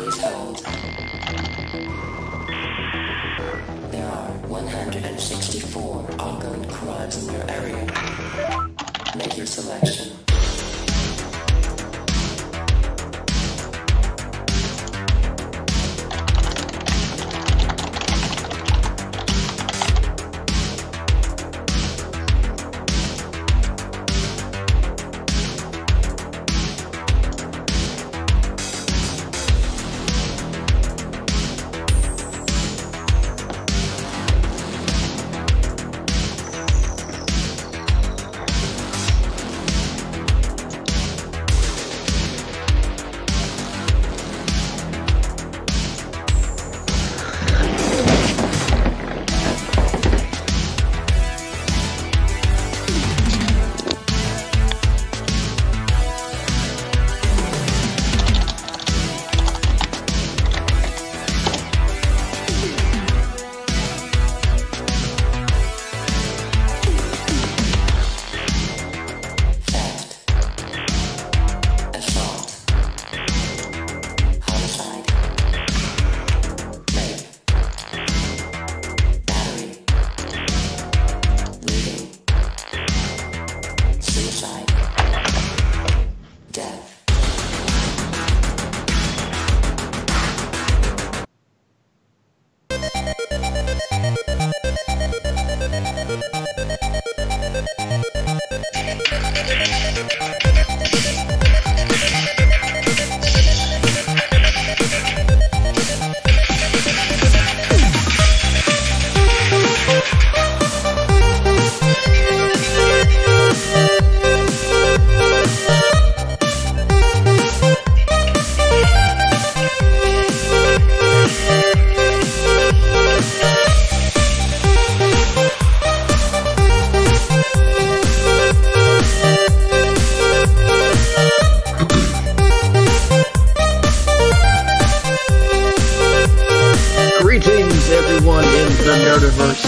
Please hold. There are 164 ongoing crimes in your area. Make your selection.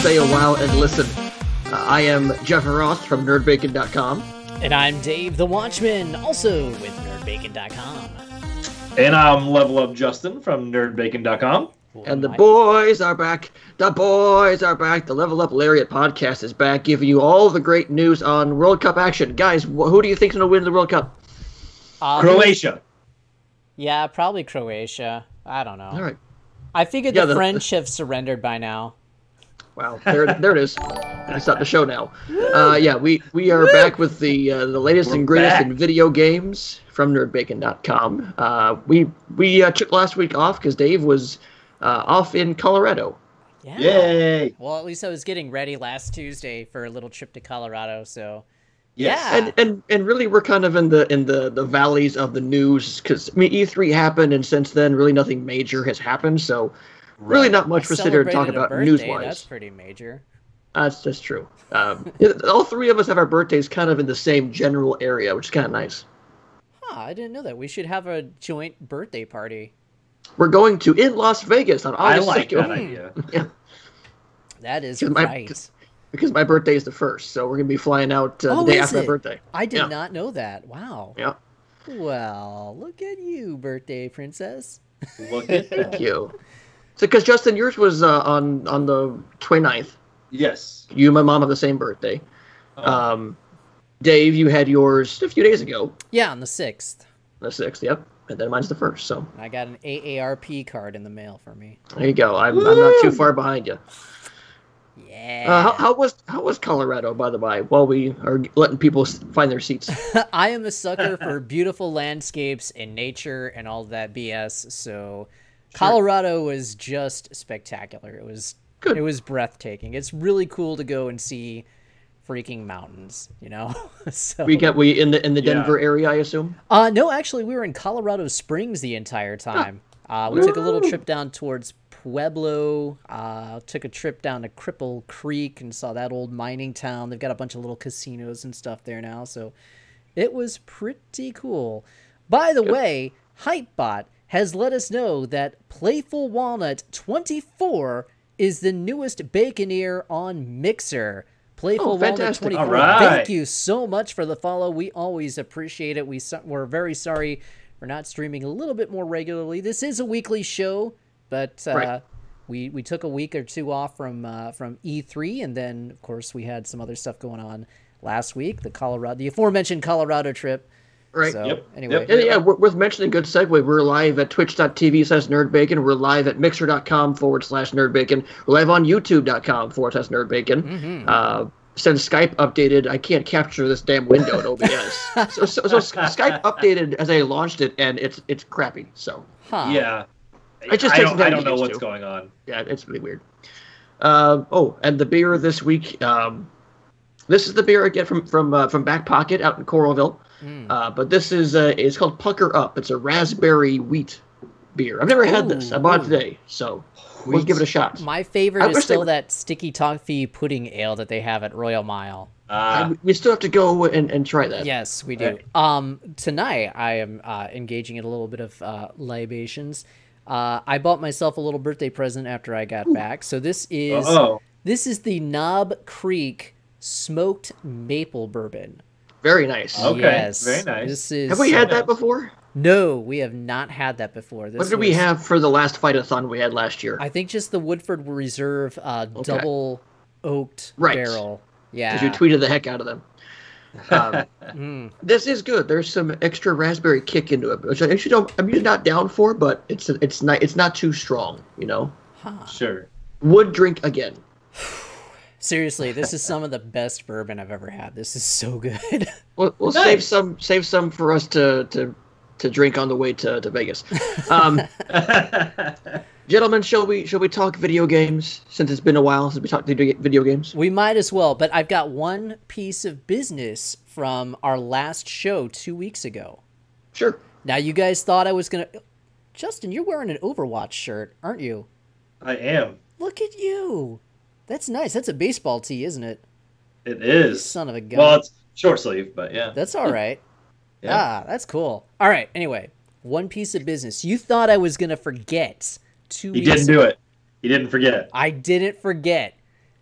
Stay a while and listen. I am Jeff Roth from Bacon.com. And I'm Dave the Watchman, also with Bacon.com. And I'm Level Up Justin from Bacon.com. And the boys are back. The boys are back. The Level Up Lariat podcast is back, giving you all the great news on World Cup action. Guys, who do you think is going to win the World Cup? Croatia. Yeah, probably Croatia. I don't know. All right. I figured the French have surrendered by now. Wow, there it is. I start the show now. Yeah, we are back with the latest and greatest in video games from Bacon.com. We took last week off because Dave was off in Colorado. Yeah. Yay! Well, at least I was getting ready last Tuesday for a little trip to Colorado. So yes. Yeah, and really we're kind of in the valleys of the news because E3 happened, and since then really nothing major has happened. So. Really not much for Sitter to talk about news-wise. That's pretty major. That's true. All three of us have our birthdays kind of in the same general area, which is kind of nice. Huh, I didn't know that. We should have a joint birthday party. We're going to in Las Vegas on August 2nd. I like that idea. Yeah. That is right. Because my birthday is the 1st, so we're going to be flying out the day after my birthday. I did not know that. Wow. Yeah. Well, look at you, birthday princess. Look at that. Thank you. So, because Justin, yours was on the 29th. Yes. You and my mom have the same birthday. Dave, you had yours a few days ago. Yeah, on the 6th. The 6th, yep. And then mine's the 1st, so. I got an AARP card in the mail for me. There you go. I'm not too far behind you. Yeah. How was Colorado, by the way, while we are letting people find their seats? I am a sucker for beautiful landscapes and nature and all that BS, so... Sure. Colorado was just spectacular. It was good. It was breathtaking. It's really cool to go and see freaking mountains, you know. So we in the Denver area, I assume. No, actually, we were in Colorado Springs the entire time. We took a little trip down towards Pueblo. Took a trip down to Cripple Creek and saw that old mining town. They've got a bunch of little casinos and stuff there now, so it was pretty cool. By the way, Hypebot has let us know that Playful Walnut 24 is the newest Baconeer on Mixer. Playful Walnut 24. All right. Thank you so much for the follow. We always appreciate it. We're very sorry We're not streaming a little bit more regularly. This is a weekly show, but we took a week or two off from E3, and then of course we had some other stuff going on last week. The aforementioned Colorado trip. Right. So, Yep. anyway. Yeah, worth mentioning, good segue. We're live at twitch.tv/nerdbacon. We're live at mixer.com/nerdbacon. We're live on youtube.com/nerdbacon. Since Skype updated, I can't capture this damn window in OBS. so Skype updated as I launched it, and it's crappy. So Yeah. it just I takes some time don't to know get what's used to. going on. Yeah, it's really weird. And the beer this week. This is the beer I get from Back Pocket out in Coralville. But this is it's called Pucker Up. It's a raspberry wheat beer. I've never had this. I bought it today, so let's give it a shot. My favorite is still that sticky toffee pudding ale that they have at Royal Mile. We still have to go and try that. Yes, we do. Tonight I am engaging in a little bit of libations. I bought myself a little birthday present after I got back. So this is the Knob Creek smoked maple bourbon. Very nice. Okay, yes, very nice. This is. Have we had that before? No, we have not had that before. What did we have for the last fight-a-thon we had last year? I think just the Woodford Reserve double oaked barrel. Yeah. Because you tweeted the heck out of them. This is good. There's some extra raspberry kick into it, which I'm usually not down for, but it's not too strong, you know. Sure. Would drink again. Seriously, this is some of the best bourbon I've ever had. This is so good. We'll Nice. save some for us to drink on the way to Vegas. Gentlemen, shall we talk video games since it's been a while since we talked video games? We might as well, but I've got one piece of business from our last show 2 weeks ago. Sure. Now, you guys thought I was going to... Justin, you're wearing an Overwatch shirt, aren't you? I am. Look at you. That's nice. That's a baseball tee, isn't it? It is. Son of a gun. Well, it's short sleeve, but yeah. That's all right. Yeah. That's cool. All right, anyway, one piece of business. You thought I was going to forget 2 He weeks didn't do it. He didn't forget. I didn't forget.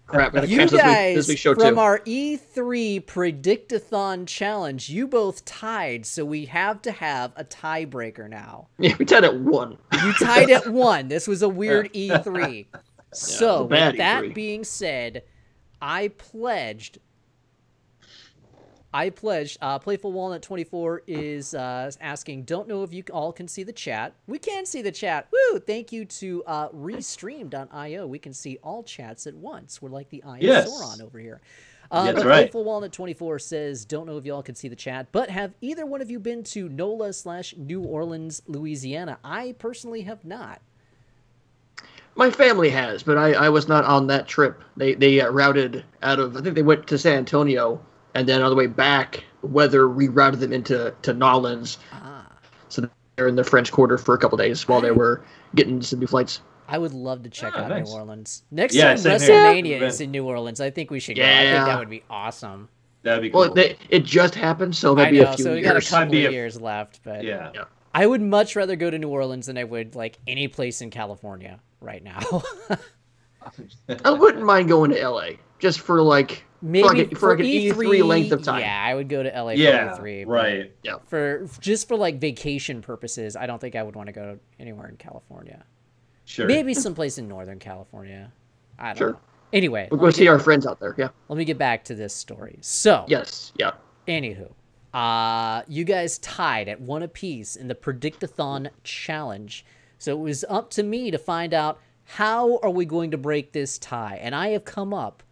Crap, gotta You cancel guys, this week's show from too. our E3 Predictathon challenge, you both tied, so we have to have a tiebreaker now. Yeah, we tied at 1. You tied at 1. This was a weird E3. So, with bad that E3. being said, I pledged, Playful Walnut 24 is asking, don't know if you all can see the chat. We can see the chat. Woo! Thank you to Restream.io. We can see all chats at once. We're like the Eye of Sauron over here. That's but right. Playful Walnut 24 says, don't know if y'all can see the chat, but have either one of you been to NOLA/New Orleans, Louisiana? I personally have not. My family has, but I was not on that trip. They routed out of, I think they went to San Antonio, and then on the way back, weather rerouted them into Nolans. So they're in the French Quarter for a couple days while they were getting some new flights. I would love to check out nice. New Orleans. Next Yeah, time same here. WrestleMania is in New Orleans, I think we should go. I Yeah. think that would be awesome. That'd be cool. Well, it just happened, so I maybe know, a few so we got a years. couple Might be of a- years left, but yeah. I would much rather go to New Orleans than I would like any place in California right now. I wouldn't mind going to LA just for like Maybe for like an E3 length of time. Yeah, I would go to LA Yeah, for E3. but right. For like vacation purposes, I don't think I would want to go anywhere in California. Sure. Maybe someplace in Northern California. I don't Sure. know. Anyway, We'll go see our friends out there. Yeah. let me get back to this story. So, Yes. Yeah. anywho, you guys tied at 1 apiece in the Predictathon challenge. So it was up to me to find out how are we going to break this tie. And I have come up.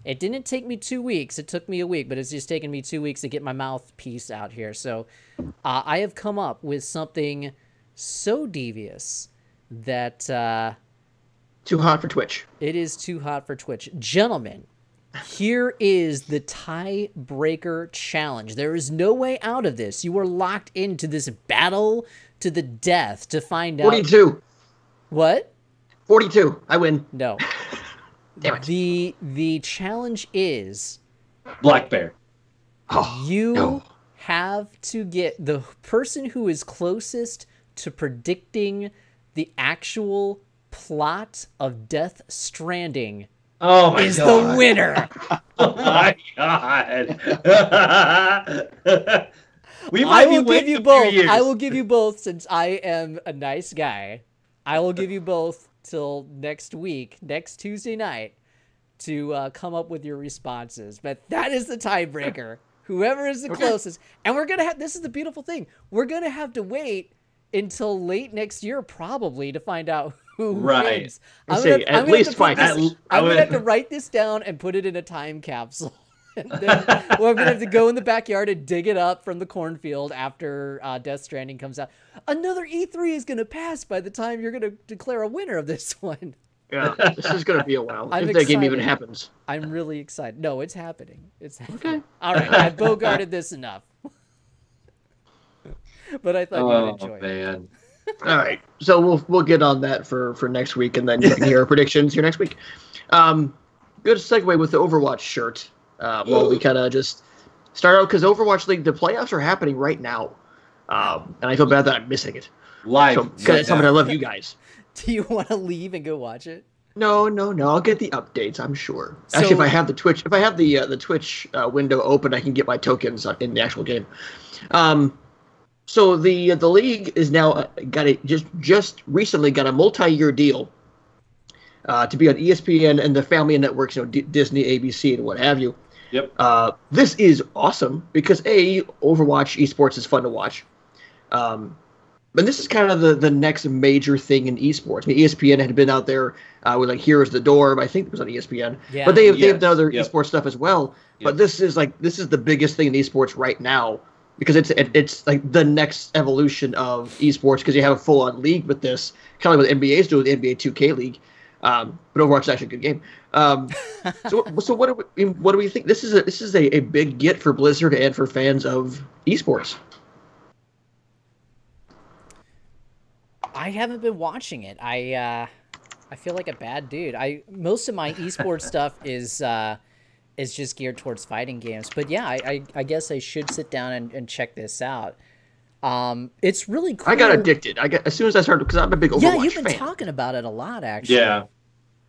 It didn't take me 2 weeks. It took me a week, but it's just taken me 2 weeks to get my mouthpiece out here. So I have come up with something so devious that Too hot for Twitch. it is too hot for Twitch. Gentlemen, here is the tiebreaker challenge. There is no way out of this. You are locked into this battle to the death to find out. 42. What? 42. I win. No. Damn it. The challenge is Black Bear. Oh, you no. have to get the person who is closest to predicting the actual plot of Death Stranding Oh my is god. the winner. Oh my god. We I might be will give waiting you a few both. years. I will give you both since I am a nice guy. I will give you both till next week, next Tuesday night, to come up with your responses. But that is the tiebreaker. Whoever is the closest. And we're going to have, this is the beautiful thing, we're going to have to wait until late next year probably to find out who wins. I'm going to have to write this down and put it in a time capsule. And then we're going to have to go in the backyard and dig it up from the cornfield after Death Stranding comes out. Another E3 is going to pass by the time you're going to declare a winner of this one. Yeah, this is going to be a while. I'm if that game excited. even happens. I'm really excited. No, it's happening. It's happening. Okay. All right, I bogarted this enough. But I thought you'd enjoy it. Man. All right, so we'll get on that for next week, and then you can hear our predictions here next week. Good segue with the Overwatch shirt. Well, we kind of just start out because Overwatch League, the playoffs are happening right now, and I feel bad that I'm missing it. Live. Because I love you guys. Do you want to leave and go watch it? No. I'll get the updates. I'm sure. Actually, if I have the Twitch, Twitch window open, I can get my tokens in the actual game. So the league is now just recently got a multi-year deal to be on ESPN and the family of networks, Disney, ABC, and what have you. Yep. This is awesome because Overwatch esports is fun to watch. And this is kind of the next major thing in esports. I mean, ESPN had been out there with like Here's the Door. I think it was on ESPN. Yeah. But they've done other esports stuff as well. Yep. But this is the biggest thing in esports right now because it's like the next evolution of esports because you have a full on league with this, kind of like what the NBA is doing with the NBA 2K League. But Overwatch is actually a good game. So what do we think? This is a big get for Blizzard and for fans of esports. I haven't been watching it. I feel like a bad dude. Most of my esports stuff is just geared towards fighting games. But yeah, I guess I should sit down and check this out. It's really cool. I got addicted. As soon as I started because I'm a big Overwatch fan. Yeah, you've been talking about it a lot, actually. Yeah,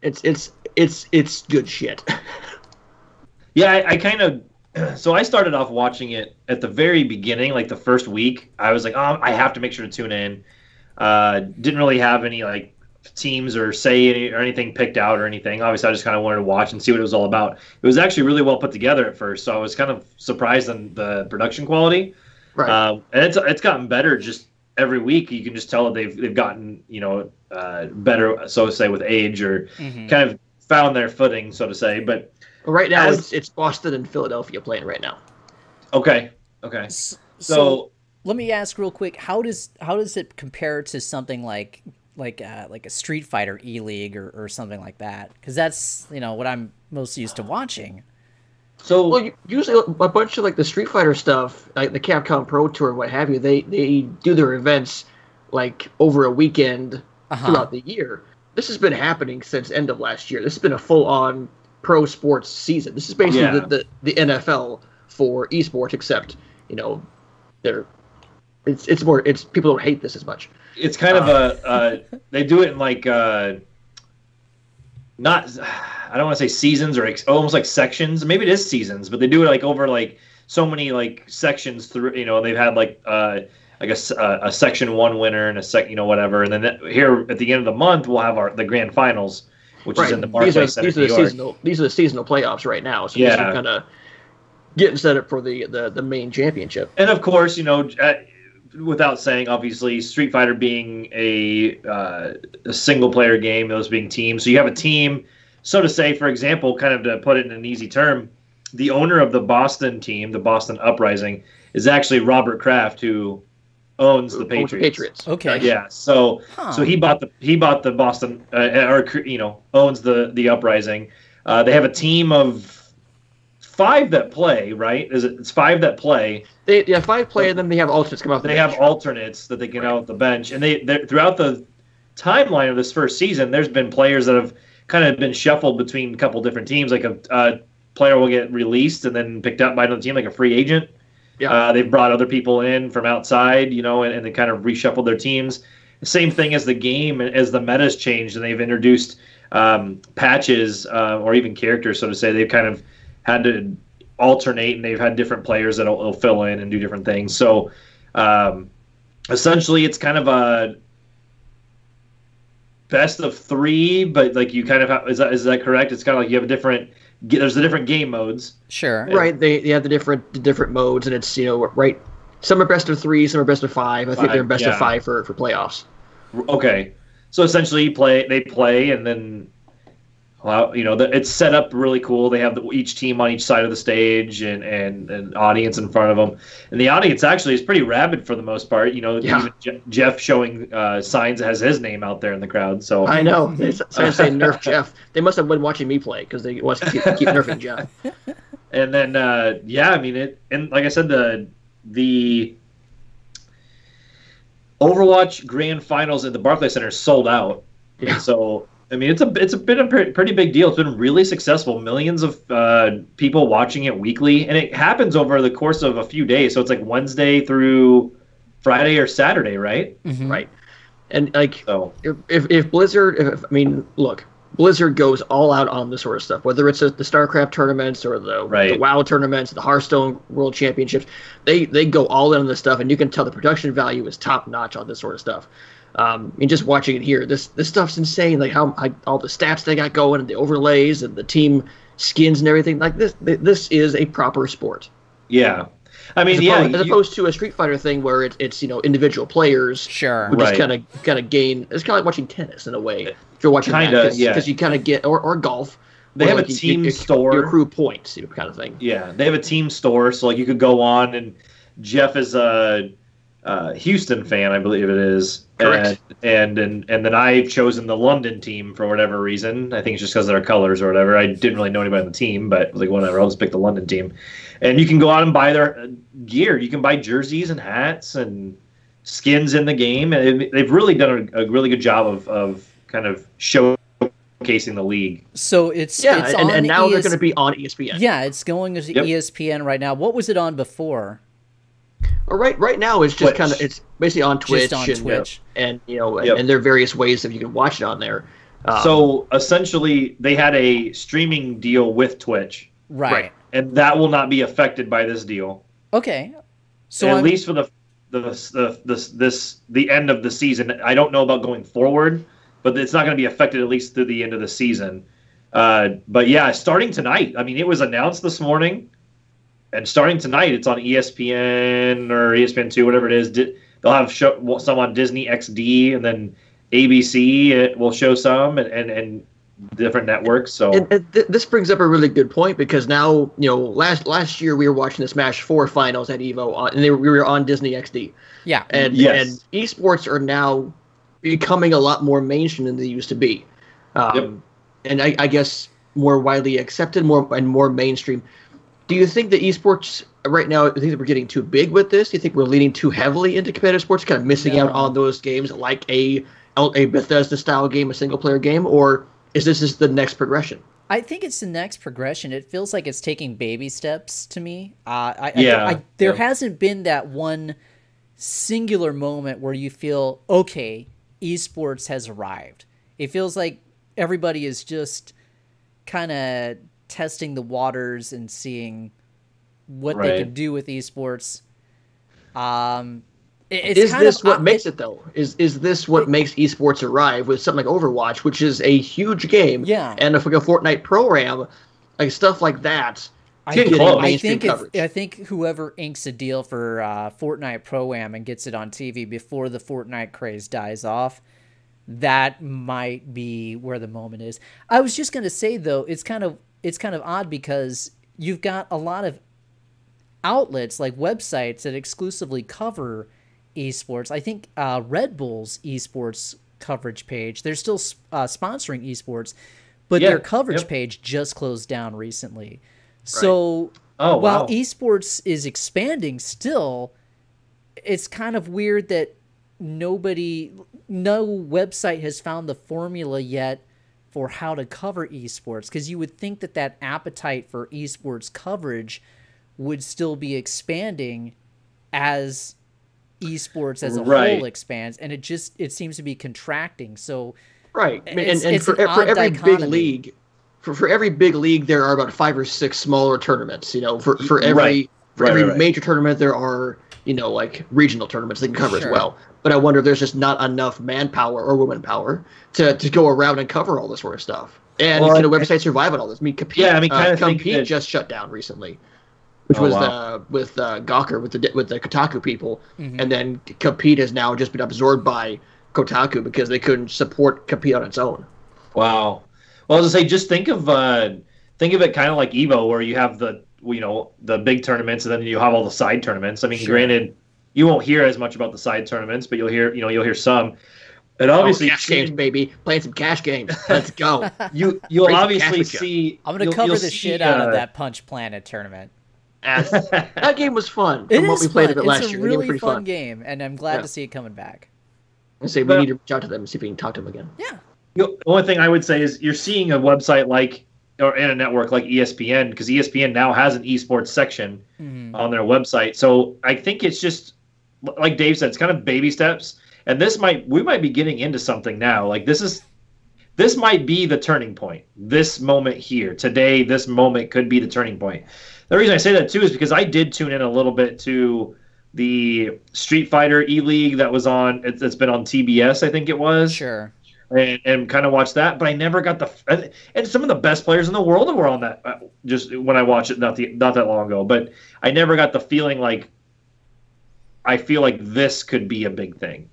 it's good shit. Yeah, I kind of. So I started off watching it at the very beginning, like the first week. I was like, oh, I have to make sure to tune in. Didn't really have any like teams or anything picked out or anything. Obviously, I just kind of wanted to watch and see what it was all about. It was actually really well put together at first, so I was kind of surprised on the production quality. Right. And it's gotten better just every week. You can just tell that they've gotten better, so to say, with age or kind of found their footing, so to say. But right now it's Boston and Philadelphia playing right now. Okay. So let me ask real quick: how does it compare to something like a Street Fighter E-League or something like that? Because that's what I'm most used to watching. So usually a bunch of like the Street Fighter stuff, like the Capcom Pro Tour and what have you, they do their events like over a weekend throughout the year. This has been happening since end of last year. This has been a full-on pro sports season. This is basically the NFL for esports, except it's people don't hate this as much. It's kind of they do it in like not, I don't want to say seasons or almost like sections. Maybe it is seasons, but they do it like over like so many like sections through. They've had like a section 1 winner and a whatever, and then here at the end of the month we'll have the grand finals, which is in the Barclays Center. These are the seasonal playoffs right now. So these are kind of getting set up for the main championship. And of course, without saying, obviously, Street Fighter being a single player game, those being teams. So you have a team, so to say, for example, kind of to put it in an easy term, the owner of the Boston team, the Boston Uprising, is actually Robert Kraft, who owns the Patriots. Okay. Yeah. So he bought the Boston owns the Uprising. They have a team of 5 that play, right? It's 5 that play. They 5 play, and then they have alternates come off the bench. They have alternates that they get out the bench, and they throughout the timeline of this first season, there's been players that have kind of been shuffled between a couple different teams. Like a player will get released and then picked up by another team, like a free agent. Yeah. They've brought other people in from outside, and they kind of reshuffled their teams. Same thing as the game, as the meta's changed, and they've introduced patches or even characters, so to say. They've kind of had to alternate, and they've had different players that'll fill in and do different things. So essentially, it's kind of a best of 3, but like you kind of have, is that correct? It's kind of like you have there's the different game modes. Sure. Right. They have the different modes, and it's right. Some are best of 3, some are best of 5. I think they're best of 5 for playoffs. Okay, so essentially they play, and then it's set up really cool. They have each team on each side of the stage, and an audience in front of them, and the audience actually is pretty rabid for the most part. Even Jeff showing signs that has his name out there in the crowd. So I know they're saying nerf Jeff. They must have been watching me play because they want to keep nerfing Jeff. And then and like I said, the Overwatch Grand Finals at the Barclays Center sold out. Yeah. So it's been a pretty big deal. It's been really successful. Millions of people watching it weekly, and it happens over the course of a few days. So it's like Wednesday through Friday or Saturday, right? Mm-hmm. Right. And if Blizzard, look, Blizzard goes all out on this sort of stuff, whether it's the StarCraft tournaments or the WoW tournaments, the Hearthstone World Championships. They go all in on this stuff, and you can tell the production value is top notch on this sort of stuff. Just watching it here, this stuff's insane. Like how all the stats they got going, and the overlays, and the team skins and everything. Like this is a proper sport. Yeah. As opposed to a Street Fighter thing where it's individual players. Sure. Who just kind of gain. It's kind of like watching tennis in a way. If you're watching because you kind of get or golf. They have a team store. You accrue points, kind of thing. Yeah, they have a team store, so like you could go on, and Jeff is a Houston fan, I believe it is. Correct. And then I've chosen the London team for whatever reason. I think it's just because of their colors or whatever. I didn't really know anybody on the team, but I was like, whatever, I'll just pick the London team. And you can go out and buy their gear. You can buy jerseys and hats and skins in the game. And they've really done a really good job of kind of showcasing the league. So it's and now they're going to be on ESPN. Yeah, it's going to ESPN right now. What was it on before? Right now it's just kind of it's basically on Twitch, and there are various ways that you can watch it on there. So essentially, they had a streaming deal with Twitch, right? And that will not be affected by this deal. Okay, so at least for the end of the season. I don't know about going forward, but it's not going to be affected at least through the end of the season. But yeah, starting tonight. It was announced this morning. And starting tonight, it's on ESPN or ESPN2, whatever it is. They'll have some on Disney XD, and then ABC it will show some, and different networks. So this brings up a really good point, because now last year we were watching the Smash 4 finals at Evo, and we were on Disney XD. Yeah, and esports are now becoming a lot more mainstream than they used to be, and I guess more widely accepted, more mainstream. Do you think that esports right now, do you think that we're getting too big with this? Do you think we're leaning too heavily into competitive sports, kind of missing out on those games like a Bethesda-style game, a single-player game? Or is this just the next progression? I think it's the next progression. It feels like it's taking baby steps to me. There hasn't been that one singular moment where you feel, okay, esports has arrived. It feels like everybody is just kind of testing the waters and seeing what they can do with esports. Is this what makes it, though? Is this what makes esports arrive with something like Overwatch, which is a huge game? Yeah. And if like a Fortnite program, like stuff like that, I think whoever inks a deal for Fortnite Pro-Am and gets it on TV before the Fortnite craze dies off, that might be where the moment is. I was just going to say, though, it's kind of odd because you've got a lot of outlets, like websites, that exclusively cover esports. I think Red Bull's esports coverage page, they're still sponsoring esports, but their coverage page just closed down recently. So while esports is expanding still, it's kind of weird that no website has found the formula yet for how to cover esports, because you would think that appetite for esports coverage would still be expanding as esports as a whole expands, and it seems to be contracting. So and for every big league, for every big league, there are about 5 or 6 smaller tournaments. For every major tournament, there are like regional tournaments they can cover as well. But I wonder if there's just not enough manpower or woman power to go around and cover all this sort of stuff. And can a website survive on all this? I mean, Compete just shut down recently, which was with Gawker with the Kotaku people, and then Compete has now just been absorbed by Kotaku because they couldn't support Compete on its own. Wow. Well, as I say, just think of it kind of like Evo, where you have the big tournaments, and then you have all the side tournaments. I mean, granted, you won't hear as much about the side tournaments, but you'll hear some. And obviously, cash games, baby, playing some cash games. Let's go. You'll obviously see. I'm gonna cover the shit out of that Punch Planet tournament. That game was fun. From what we played of it last year, it's a really fun game, and I'm glad to see it coming back. We need to reach out to them and see if we can talk to them again. Yeah. The only thing I would say is you're seeing a website or in a network like ESPN, because ESPN now has an esports section on their website. So I think it's just like Dave said, it's kind of baby steps. And we might be getting into something now. Like this might be the turning point. This moment here today, this moment could be the turning point. The reason I say that too is because I did tune in a little bit to the Street Fighter E-League that was on. It's been on TBS, I think it was. Sure. And kind of watched that, but I never got and some of the best players in the world were on that. Just when I watched it, not that long ago, but I never got the feeling like I feel like this could be a big thing.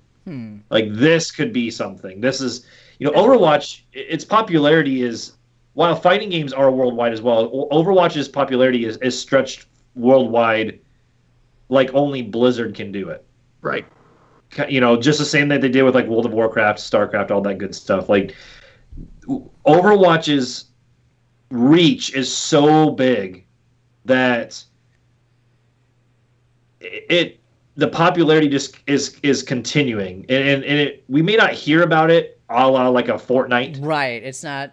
Like this could be something. This is, Overwatch. Its popularity is, while fighting games are worldwide as well, Overwatch's popularity is stretched worldwide, like only Blizzard can do it. Right. Just the same that they did with like World of Warcraft, StarCraft, all that good stuff. Like Overwatch's reach is so big that the popularity just is continuing, and we may not hear about it a la like a Fortnite. Right. It's not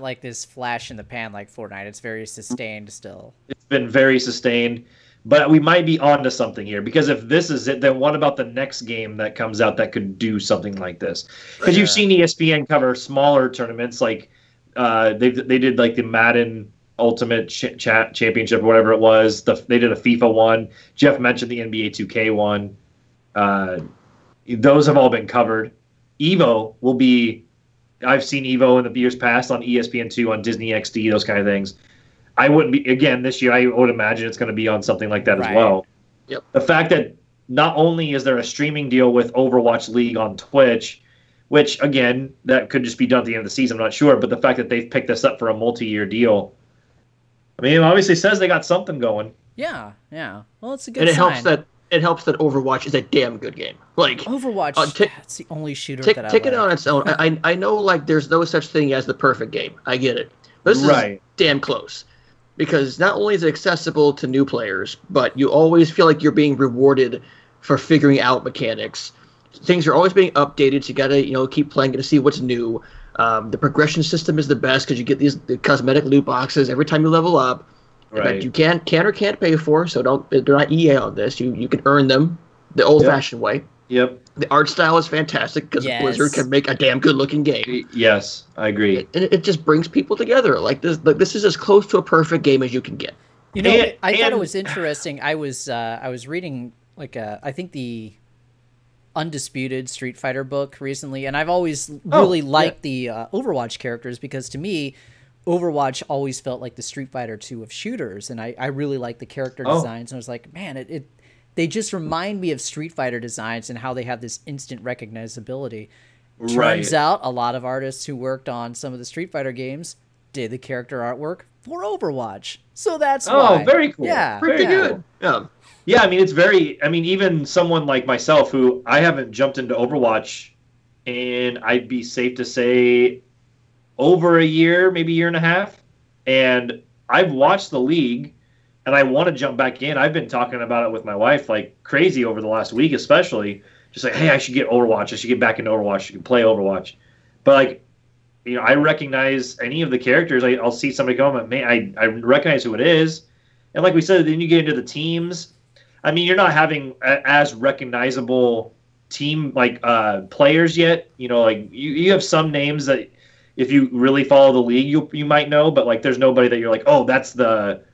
like this flash in the pan like Fortnite. It's very sustained still. It's been very sustained. But we might be onto something here, because if this is it, then what about the next game that comes out that could do something like this? Because you've seen ESPN cover smaller tournaments, like they did like the Madden Ultimate Championship or whatever it was. They did a FIFA one. Jeff mentioned the NBA 2K one. Those have all been covered. Evo will be. I've seen Evo in the years past on ESPN2, on Disney XD, those kind of things. I wouldn't be, again, this year, I would imagine it's going to be on something like that as well. Yep. The fact that not only is there a streaming deal with Overwatch League on Twitch, which, again, that could just be done at the end of the season, I'm not sure, but the fact that they've picked this up for a multi-year deal, I mean, it obviously says they got something going. Yeah. Well, it's a good sign. And it helps that Overwatch is a damn good game. Like Overwatch, it's the only shooter that I like. Take it on its own. I know, like, there's no such thing as the perfect game. I get it. This is damn close. Because not only is it accessible to new players, but you always feel like you're being rewarded for figuring out mechanics. Things are always being updated, so you gotta keep playing to see what's new. The progression system is the best because you get the cosmetic loot boxes every time you level up. Right. That you can or can't pay for, so they're not EA on this. You can earn them the old-fashioned way. Yep. The art style is fantastic because Blizzard can make a damn good-looking game. Yes, I agree. And it just brings people together. Like this is as close to a perfect game as you can get. I thought it was interesting. I was reading I think the Undisputed Street Fighter book recently, and I've always really liked the Overwatch characters, because to me, Overwatch always felt like the Street Fighter 2 of shooters, and I really liked the character designs, and I was like, man, they just remind me of Street Fighter designs and how they have this instant recognizability. Turns out a lot of artists who worked on some of the Street Fighter games did the character artwork for Overwatch. So that's why. Oh, very cool. Yeah. Pretty good. Yeah, I mean, even someone like myself who I haven't jumped into Overwatch, and I'd be safe to say over a year, maybe a year and a half. And I've watched the league, and I want to jump back in. I've been talking about it with my wife like crazy over the last week, especially. Just like, hey, I should get Overwatch. I should get back into Overwatch. I can play Overwatch. But I recognize any of the characters. I'll see somebody go, I recognize who it is. And like we said, then you get into the teams. I mean, you're not having as recognizable team players yet. You have some names that if you really follow the league, you might know, but like there's nobody that you're like, oh, that's the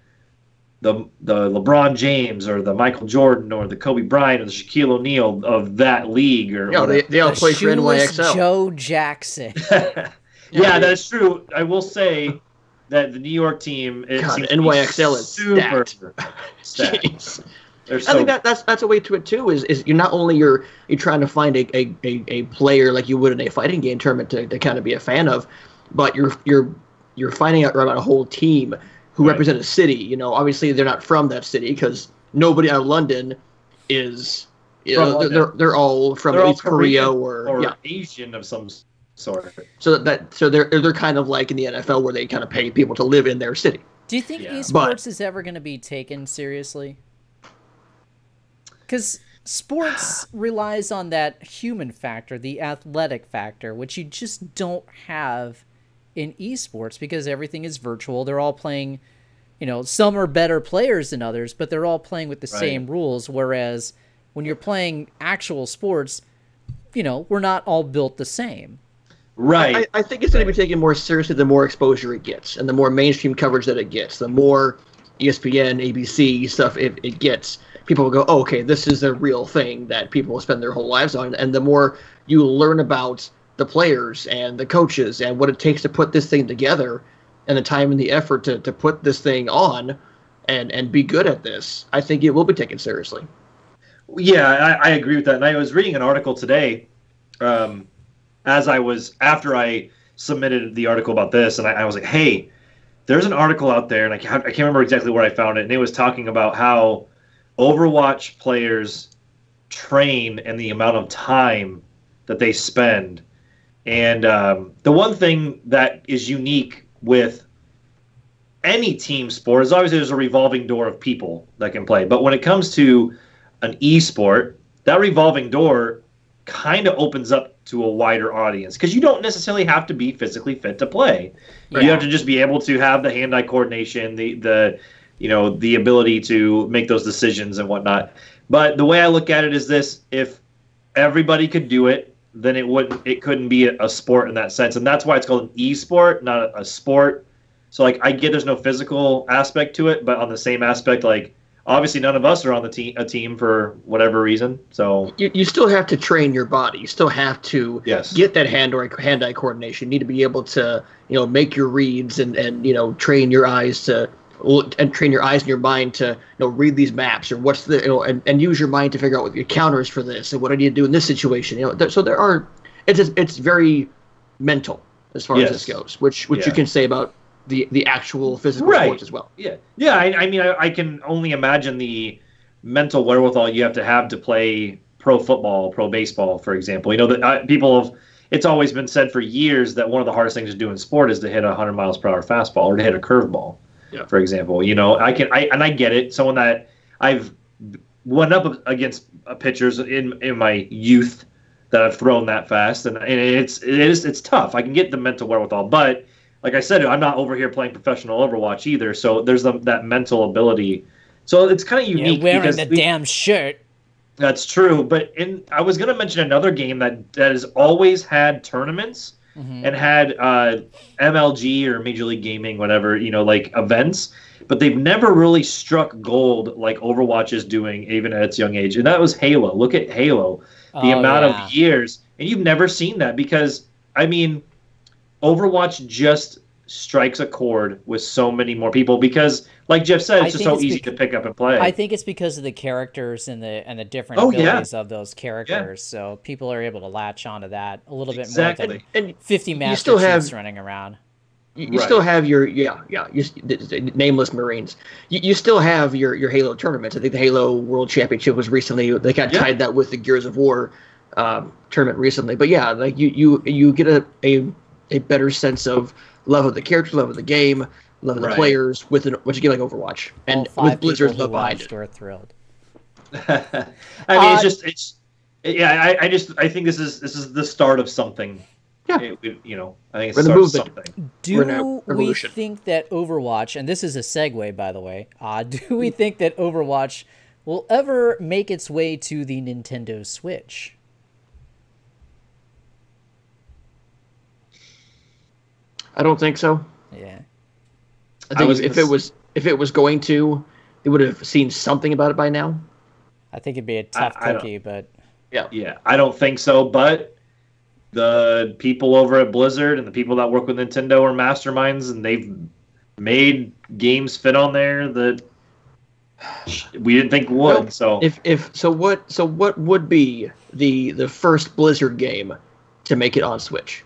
LeBron James or the Michael Jordan or the Kobe Bryant or the Shaquille O'Neal of that league or they all play for NYXL. Joe Jackson. Yeah, that's true. I will say that the New York team, NYXL is super stacked. I think that's a way to it too. Is you're not only you're trying to find a player like you would in a fighting game tournament to kind of be a fan of, but you're finding out about a whole team who represent a city. Obviously they're not from that city because nobody out of London is. They're all from at least Korea or Asian of some sort. So they're kind of like in the NFL where they kind of pay people to live in their city. Do you think esports is ever going to be taken seriously? Because sports relies on that human factor, the athletic factor, which you just don't have in esports because everything is virtual. They're all playing, some are better players than others, but they're all playing with the same rules. Whereas when you're playing actual sports, we're not all built the same. Right. I think it's going to be taken more seriously the more exposure it gets and the more mainstream coverage that it gets, the more ESPN, ABC stuff it gets. People will go, oh, okay, this is a real thing that people will spend their whole lives on. And the more you learn about the players and the coaches and what it takes to put this thing together and the time and the effort to put this thing on and be good at this, I think it will be taken seriously. Yeah, I agree with that. And I was reading an article today after I submitted the article about this, and I was like, hey, there's an article out there, and I can't remember exactly where I found it, and it was talking about how Overwatch players train and the amount of time that they spend. And the one thing that is unique with any team sport is obviously there's a revolving door of people that can play. But when it comes to an esport, that revolving door kind of opens up to a wider audience because you don't necessarily have to be physically fit to play. Yeah. You have to just be able to have the hand-eye coordination, the ability to make those decisions and whatnot. But the way I look at it is this: if everybody could do it, then it couldn't be a sport in that sense, and that's why it's called an e-sport, not a sport. So like I get there's no physical aspect to it, but on the same aspect, like obviously none of us are on a team for whatever reason. So you still have to train your body. You still have to get that hand-eye coordination. You need to be able to make your reads and train your eyes and your mind to read these maps or what's the and use your mind to figure out what your counters for this and what I need to do in this situation. So there are it's very mental as far as this goes, which you can say about the actual physical sports as well. I mean I can only imagine the mental wherewithal you have to play pro football, pro baseball, for example. It's always been said for years that one of the hardest things to do in sport is to hit a 100 miles per hour fastball or to hit a curveball. Yeah. For example, I get it. Someone that I've went up against pitchers in my youth that I've thrown that fast, and it's tough. I can get the mental wherewithal, but like I said, I'm not over here playing professional Overwatch either. So there's that mental ability. So it's kind of unique. Wearing because the damn shirt. That's true. But I was going to mention another game that has always had tournaments. Mm-hmm. And had MLG or Major League Gaming, whatever, like events, but they've never really struck gold like Overwatch is doing, even at its young age. And that was Halo. Look at Halo, the amount of years, and you've never seen that because, I mean, Overwatch just strikes a chord with so many more people because, like Jeff said, it's just so easy to pick up and play. I think it's because of the characters and the different abilities of those characters. Yeah. So people are able to latch onto that a little bit more than 50 Master Chiefs running around. You still have your nameless Marines. You still have your Halo tournaments. I think the Halo World Championship was recently. They got tied that with the Gears of War tournament recently. But yeah, like you get a better sense of love of the characters, love of the game, love of the players with what you get like Overwatch, and with Blizzard's love behind it. We're thrilled. I mean, I think this is the start of something. Yeah, I think it's the start of something. Do we think that Overwatch, and this is a segue, by the way, do we think that Overwatch will ever make its way to the Nintendo Switch? I don't think so. Yeah. I think if it was going to, they would have seen something about it by now. I think it'd be a tough cookie, but yeah, I don't think so. But the people over at Blizzard and the people that work with Nintendo are masterminds, and they've made games fit on there that we didn't think would. Well, what would be the first Blizzard game to make it on Switch?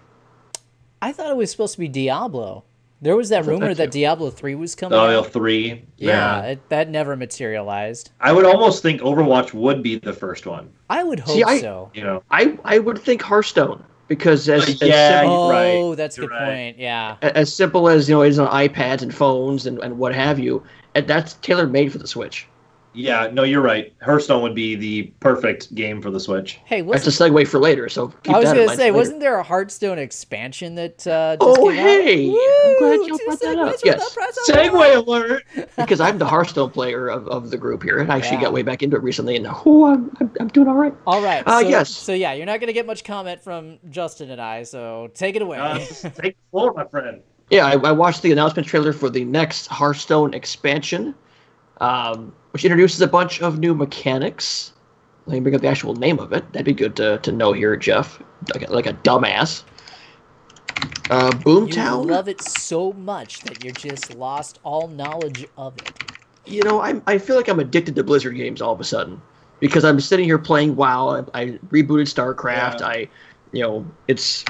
I thought it was supposed to be Diablo. There was that rumor that Diablo 3 was coming out. 3. Yeah, that never materialized. I would almost think Overwatch would be the first one. I would hope so. You know, I would think Hearthstone, because that's a good point. Yeah. As simple as, you know, it is on iPads and phones and what have you, and that's tailor-made for the Switch. Yeah, no, you're right. Hearthstone would be the perfect game for the Switch. Hey, that's a segue for later. So keep I was going to say, wasn't there a Hearthstone expansion that just came out? I'm glad you brought that up. Yes, segue alert. Because I'm the Hearthstone player of the group here, and I actually got way back into it recently, and I'm doing all right. All right. Yes. So yeah, you're not going to get much comment from Justin and I. So take it away. Take the floor, my friend. Yeah, I watched the announcement trailer for the next Hearthstone expansion. Which introduces a bunch of new mechanics. Let me bring up the actual name of it. That'd be good to know here, Jeff. Like a dumbass. Boomtown? You love it so much that you just lost all knowledge of it. You know, I feel like I'm addicted to Blizzard games all of a sudden. Because I'm sitting here playing WoW. I rebooted StarCraft. Yeah. It's...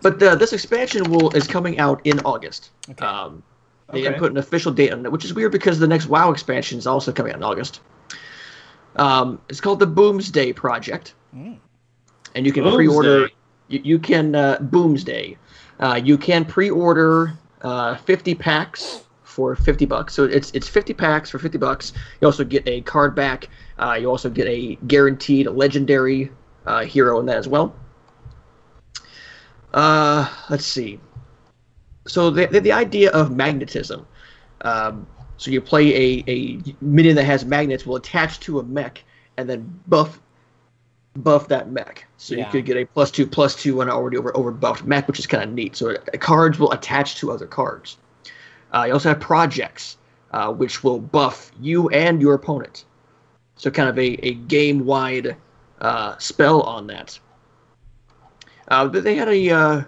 But this expansion is coming out in August. Okay. They didn't put an official date on it, which is weird because the next WoW expansion is also coming out in August. It's called the Boomsday Project, and you can pre-order. You can Boomsday. You can pre-order 50 packs for $50. So it's 50 packs for $50. You also get a card back. You also get a guaranteed legendary hero in that as well. Let's see. So the idea of magnetism. So you play a minion that has magnets will attach to a mech and then buff that mech. So you could get a +2/+2 on an already over buffed mech, which is kind of neat. So cards will attach to other cards. You also have projects, which will buff you and your opponent. So kind of a game-wide spell on that. They had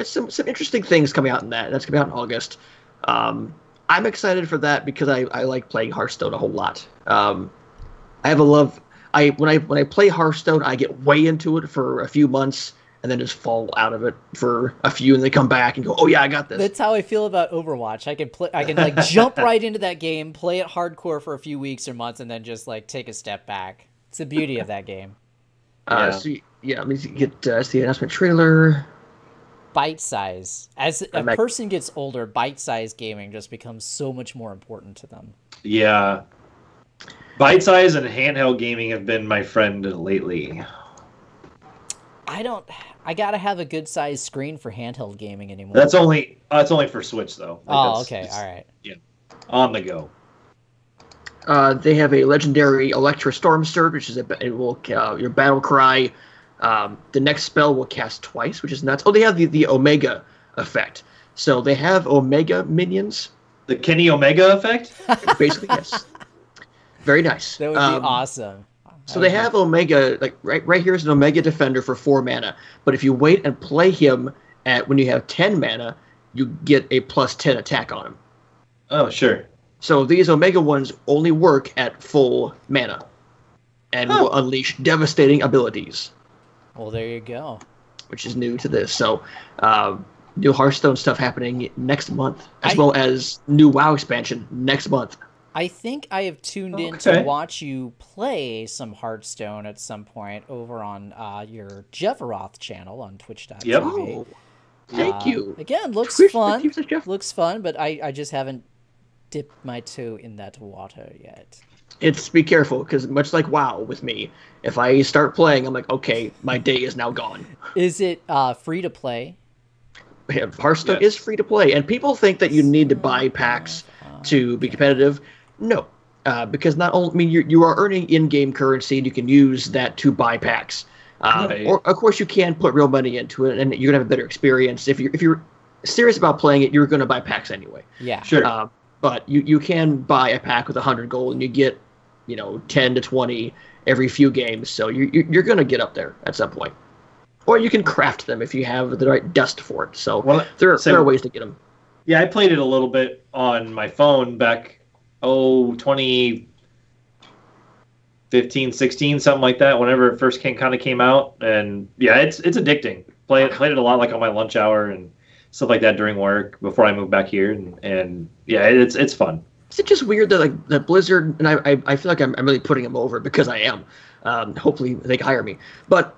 some interesting things coming out in that. That's coming out in August. I'm excited for that because I like playing Hearthstone a whole lot. I have a love. When I play Hearthstone, I get way into it for a few months and then just fall out of it for a few, and then come back and go, "Oh yeah, I got this." That's how I feel about Overwatch. I can like jump right into that game, play it hardcore for a few weeks or months, and then just like take a step back. It's the beauty of that game. Let me get the announcement trailer. Bite size. As a person gets older, bite size gaming just becomes so much more important to them. Yeah. Bite size and handheld gaming have been my friend lately. I gotta have a good sized screen for handheld gaming anymore. That's only for Switch though. Okay, all right. Yeah. On the go. They have a legendary Electra Storm Surge, which is your battle cry. The next spell will cast twice, which is nuts. Oh, they have the Omega effect. So they have Omega minions. The Kenny Omega effect? Basically, yes. Very nice. That would be awesome. So they have Omega, like right here is an Omega Defender for 4 mana. But if you wait and play him when you have 10 mana, you get a +10 attack on him. Oh, sure. So these Omega ones only work at full mana and will unleash devastating abilities. Well, there you go. Which is new to this. So, new Hearthstone stuff happening next month, as well as new WoW expansion next month. I think I have tuned in to watch you play some Hearthstone at some point over on your Jefferoth channel on Twitch.tv. Yep. Oh, thank you. Again, looks fun. Looks fun, but I just haven't dipped my toe in that water yet. Be careful, because much like WoW with me, if I start playing, I'm like, okay, my day is now gone. Is it free to play? Yeah, Hearthstone is free to play, and people think that you need to buy packs to be competitive. No, because not only you are earning in-game currency, and you can use that to buy packs. Right. Or of course you can put real money into it, and you're gonna have a better experience. If you're serious about playing it, you're gonna buy packs anyway. Yeah. Sure. But you can buy a pack with 100 gold, and you get 10 to 20 every few games. So you're gonna get up there at some point. Or you can craft them if you have the right dust for it. So there are ways to get them. Yeah, I played it a little bit on my phone back 2015, 16, something like that, whenever it first came out. And yeah, it's addicting. Played it a lot, like on my lunch hour and stuff like that during work before I moved back here. And yeah, it's fun. Is it just weird that that Blizzard, and I feel like I'm really putting them over because I am. Hopefully they hire me, but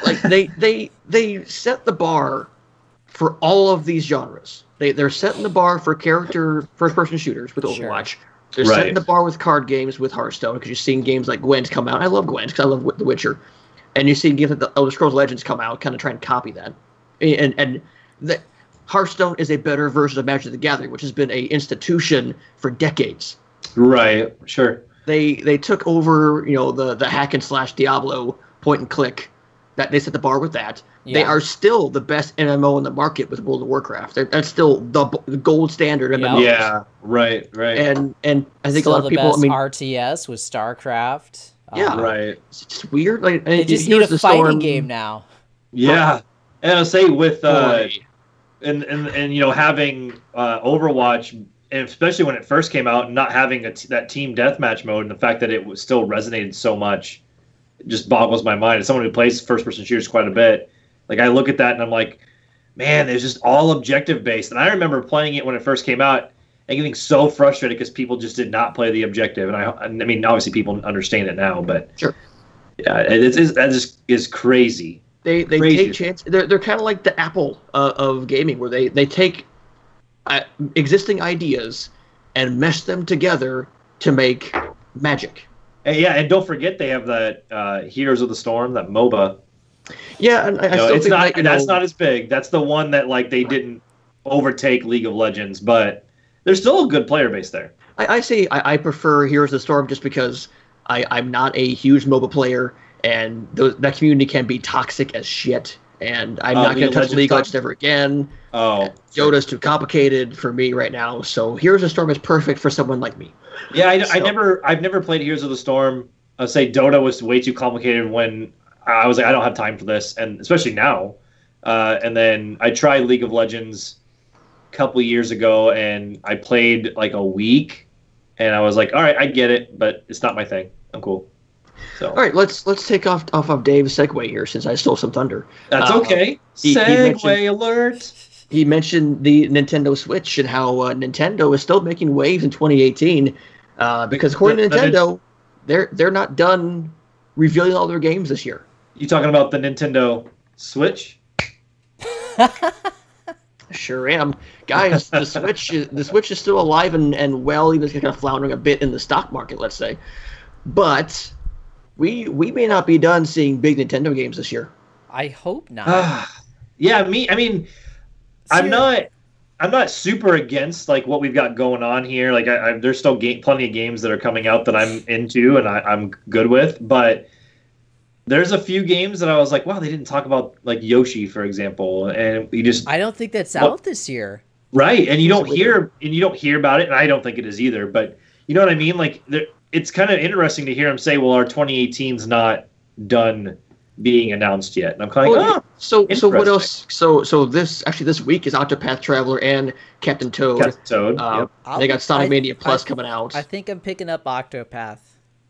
like they set the bar for all of these genres. They're setting the bar for character first-person shooters with Overwatch. Sure. They're setting the bar with card games with Hearthstone, because you're seeing games like Gwent come out. I love Gwent because I love The Witcher. And you're seeing games like the Elder Scrolls Legends come out, kind of try and copy that. And Hearthstone is a better version of Magic the Gathering, which has been an institution for decades. Right, sure. They took over, the hack and slash Diablo point and click. That they set the bar with that. Yeah. They are still the best MMO in the market with World of Warcraft. That's still the gold standard MMO. Yeah, right. And I think still a lot of people. Best RTS with StarCraft. Yeah, right. It's just weird. Like they just need a fighting game now. Yeah, and I'll say with and having Overwatch, and especially when it first came out, not having that team deathmatch mode, and the fact that it was still resonated so much. Just boggles my mind. As someone who plays first-person shooters quite a bit, like I look at that and I'm like, man, there's just all objective-based. And I remember playing it when it first came out and getting so frustrated because people just did not play the objective. And I mean, obviously people understand it now, but sure, yeah, that just is crazy. They take chances. They're kind of like the Apple of gaming, where they take existing ideas and mesh them together to make magic. Yeah, and don't forget they have that Heroes of the Storm, that MOBA. Yeah, and I still think that's not as big. That's the one that they didn't overtake League of Legends, but there's still a good player base there. I say I prefer Heroes of the Storm just because I'm not a huge MOBA player, and that community can be toxic as shit. And I'm not going to touch League of Legends ever again. Yoda's too complicated for me right now, so Heroes of the Storm is perfect for someone like me. Yeah, I've never played Heroes of the Storm. I'll say Dota was way too complicated when I was like, I don't have time for this, and especially now. And then I tried League of Legends a couple years ago, and I played like a week, and I was like, all right, I get it, but it's not my thing. I'm cool. So all right, let's take off of Dave's segue here, since I stole some thunder. That's okay. Segue alert. He mentioned the Nintendo Switch and how Nintendo is still making waves in 2018 because according to Nintendo, they're not done revealing all their games this year. You talking about the Nintendo Switch? Sure am, guys. The Switch is still alive and well, even kind of floundering a bit in the stock market, let's say. But we may not be done seeing big Nintendo games this year. I hope not. Yeah, I mean. I'm not super against what we've got going on here. There's still plenty of games that are coming out that I'm into and I'm good with. But there's a few games that I was like, wow, they didn't talk about Yoshi, for example, and I don't think that's out this year. Right, and you don't hear about it, and I don't think it is either. But you know what I mean? It's kind of interesting to hear them say, well, our 2018's not done being announced yet, and I'm kind of so what else? So this week is Octopath Traveler and Captain Toad. Yep. They got Sonic Mania Plus coming out. I think I'm picking up Octopath.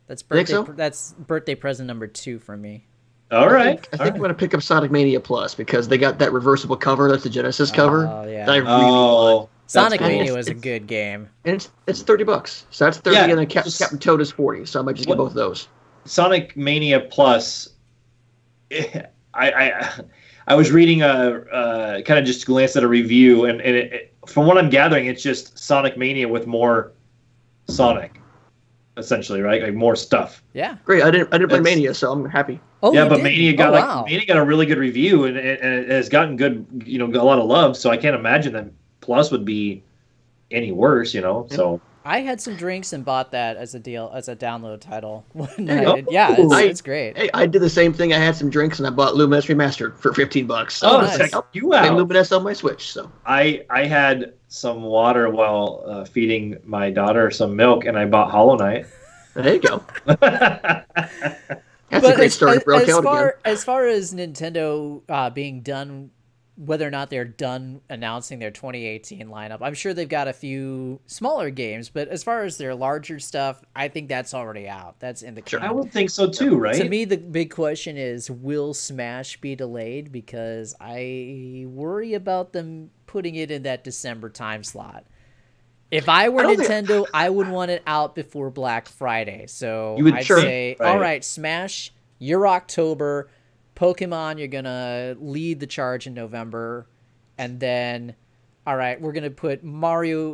That's birthday present number 2 for me. All right. I think I'm going to pick up Sonic Mania Plus because they got that reversible cover. That's the Genesis cover. Oh yeah. That I really want. Sonic Mania was a good game. And it's $30. So that's 30, and then Captain Toad is 40. So I might just get both of those. Sonic Mania Plus. I was reading kind of just glanced at a review, and it, from what I'm gathering, it's just Sonic Mania with more Sonic, essentially, right? More stuff. Yeah, great. I didn't play Mania, so I'm happy. Oh yeah, but Mania got Mania got a really good review, and it has gotten good, a lot of love. So I can't imagine that Plus would be any worse, So I had some drinks and bought that as a download title. Yeah, it's great. Hey, I did the same thing. I had some drinks and I bought Luminous Remastered for $15. So nice. Check you out. out. Luminous on my Switch. So I had some water while feeding my daughter some milk, and I bought Hollow Knight. There you go. That's a great story. As far as Nintendo being done, whether or not they're done announcing their 2018 lineup, I'm sure they've got a few smaller games, but as far as their larger stuff, I think that's already out. That's in the can. I would think so too, right? To me, the big question is, will Smash be delayed? Because I worry about them putting it in that December time slot. If I were Nintendo, I would want it out before Black Friday. So I'd say, all right, Smash, you're October. Pokemon, you're going to lead the charge in November. And then, all right, we're going to put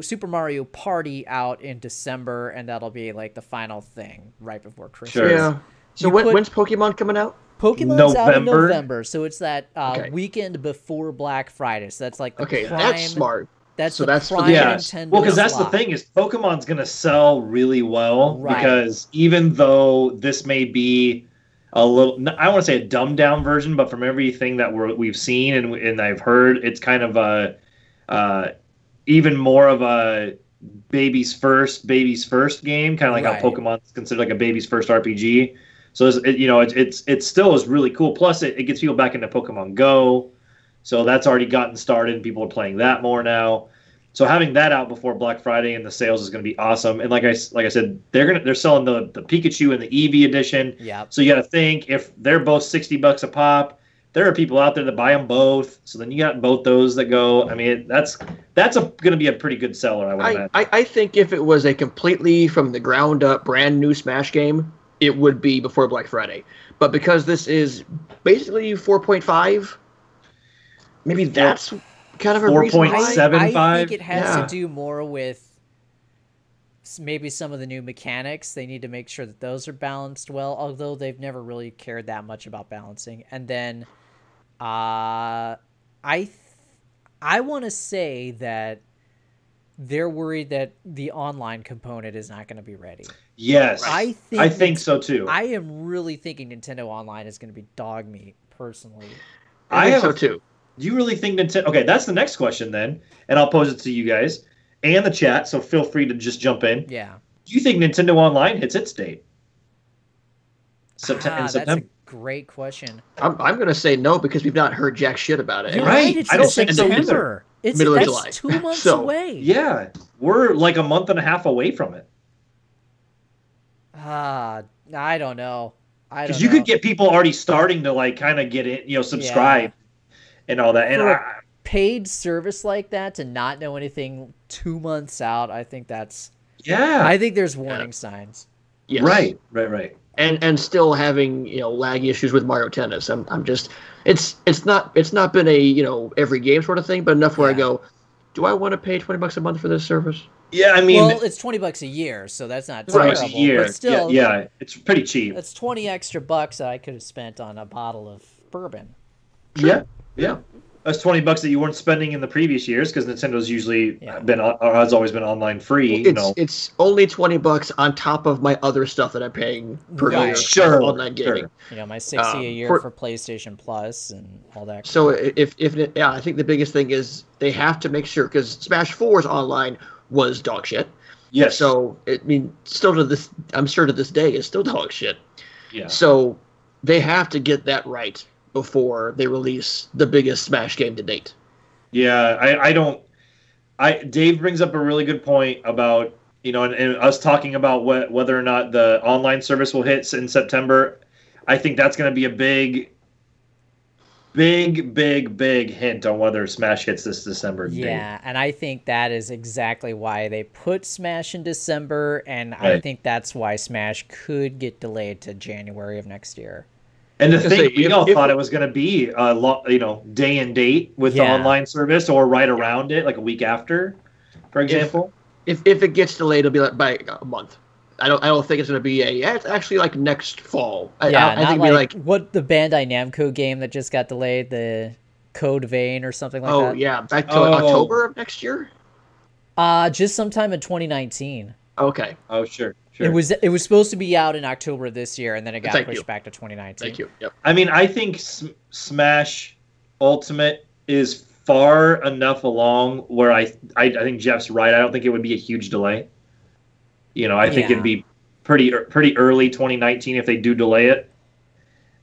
Super Mario Party out in December, and that'll be like the final thing right before Christmas. Sure. Yeah. So when's Pokemon coming out? Pokemon's out in November, so it's that weekend before Black Friday. So that's like the prime... that's smart. That's Nintendo. Well, because that's the thing is Pokemon's going to sell really well because even though this may be a little, I don't want to say a dumbed down version, but from everything that we've seen and I've heard, it's kind of a even more of a baby's first game, kind of like how Pokemon's considered like a baby's first RPG. So it still is really cool. Plus, it gets people back into Pokemon Go. So that's already gotten started, and people are playing that more now. So having that out before Black Friday and the sales is going to be awesome. And like I said, they're selling the Pikachu and the Eevee edition. Yeah. So you got to think if they're both $60 a pop, there are people out there that buy them both. So then you got both those that go. I mean, that's going to be a pretty good seller. I would imagine. I think if it was a completely from the ground up brand new Smash game, it would be before Black Friday. But because this is basically 4.5. Maybe that's kind of a 4.75. I think it has to do more with maybe some of the new mechanics. They need to make sure that those are balanced well, although they've never really cared that much about balancing. And then I want to say that they're worried that the online component is not going to be ready. Yes, I think so too. I am really thinking Nintendo Online is going to be dog meat, personally. I think so too. Do you really think Nintendo... Okay, that's the next question then, and I'll pose it to you guys and the chat, so feel free to just jump in. Yeah. Do you think Nintendo Online hits its date? In September? That's a great question. I'm going to say no because we've not heard jack shit about it. You're right. I don't think so either. Middle of July. 2 months away. Yeah. We're like a month and a half away from it. I don't know. Because you could get people already starting to like kind of get in, subscribe. Yeah. And all that. And for a paid service like that to not know anything 2 months out, I think that's... Yeah. I think there's warning signs. Yes. Right. And still having, lag issues with Mario Tennis. I'm just... It's not been a, every game sort of thing, but enough where I go, do I want to pay $20 a month for this service? Yeah, I mean... Well, it's $20 a year, so that's not terrible. A year. But still... Yeah, it's pretty cheap. That's 20 extra bucks that I could have spent on a bottle of bourbon. Sure. Yeah, that's $20 that you weren't spending in the previous years because Nintendo's usually has always been online free. It's only $20 on top of my other stuff that I'm paying per year for online gaming. Sure. My $60 a year for PlayStation Plus and all that. So I think the biggest thing is they have to make sure because Smash 4's online was dog shit. Yes. So still to this, I'm sure to this day is still dog shit. Yeah. So they have to get that right before they release the biggest Smash game to date. Yeah, Dave brings up a really good point about, and us talking about whether or not the online service will hit in September. I think that's going to be a big hint on whether Smash hits this December date. Yeah, and I think that is exactly why they put Smash in December, and I think that's why Smash could get delayed to January of next year. And the thing, we all thought it was going to be day and date with the online service, or right around it, like a week after, for example. If it gets delayed, it'll be like by a month. I don't think it's going to be it's actually like next fall. I think it'll be what the Bandai Namco game that just got delayed, the Code Vein or something like that. Oh yeah, back to October of next year. Just sometime in 2019. Okay. Oh, sure. It was supposed to be out in October this year, and then it got Thank pushed you. back to 2019. Thank you. Yep. I mean, I think Smash Ultimate is far enough along where I think Jeff's right. I don't think it would be a huge delay. I think it'd be pretty early 2019 if they do delay it.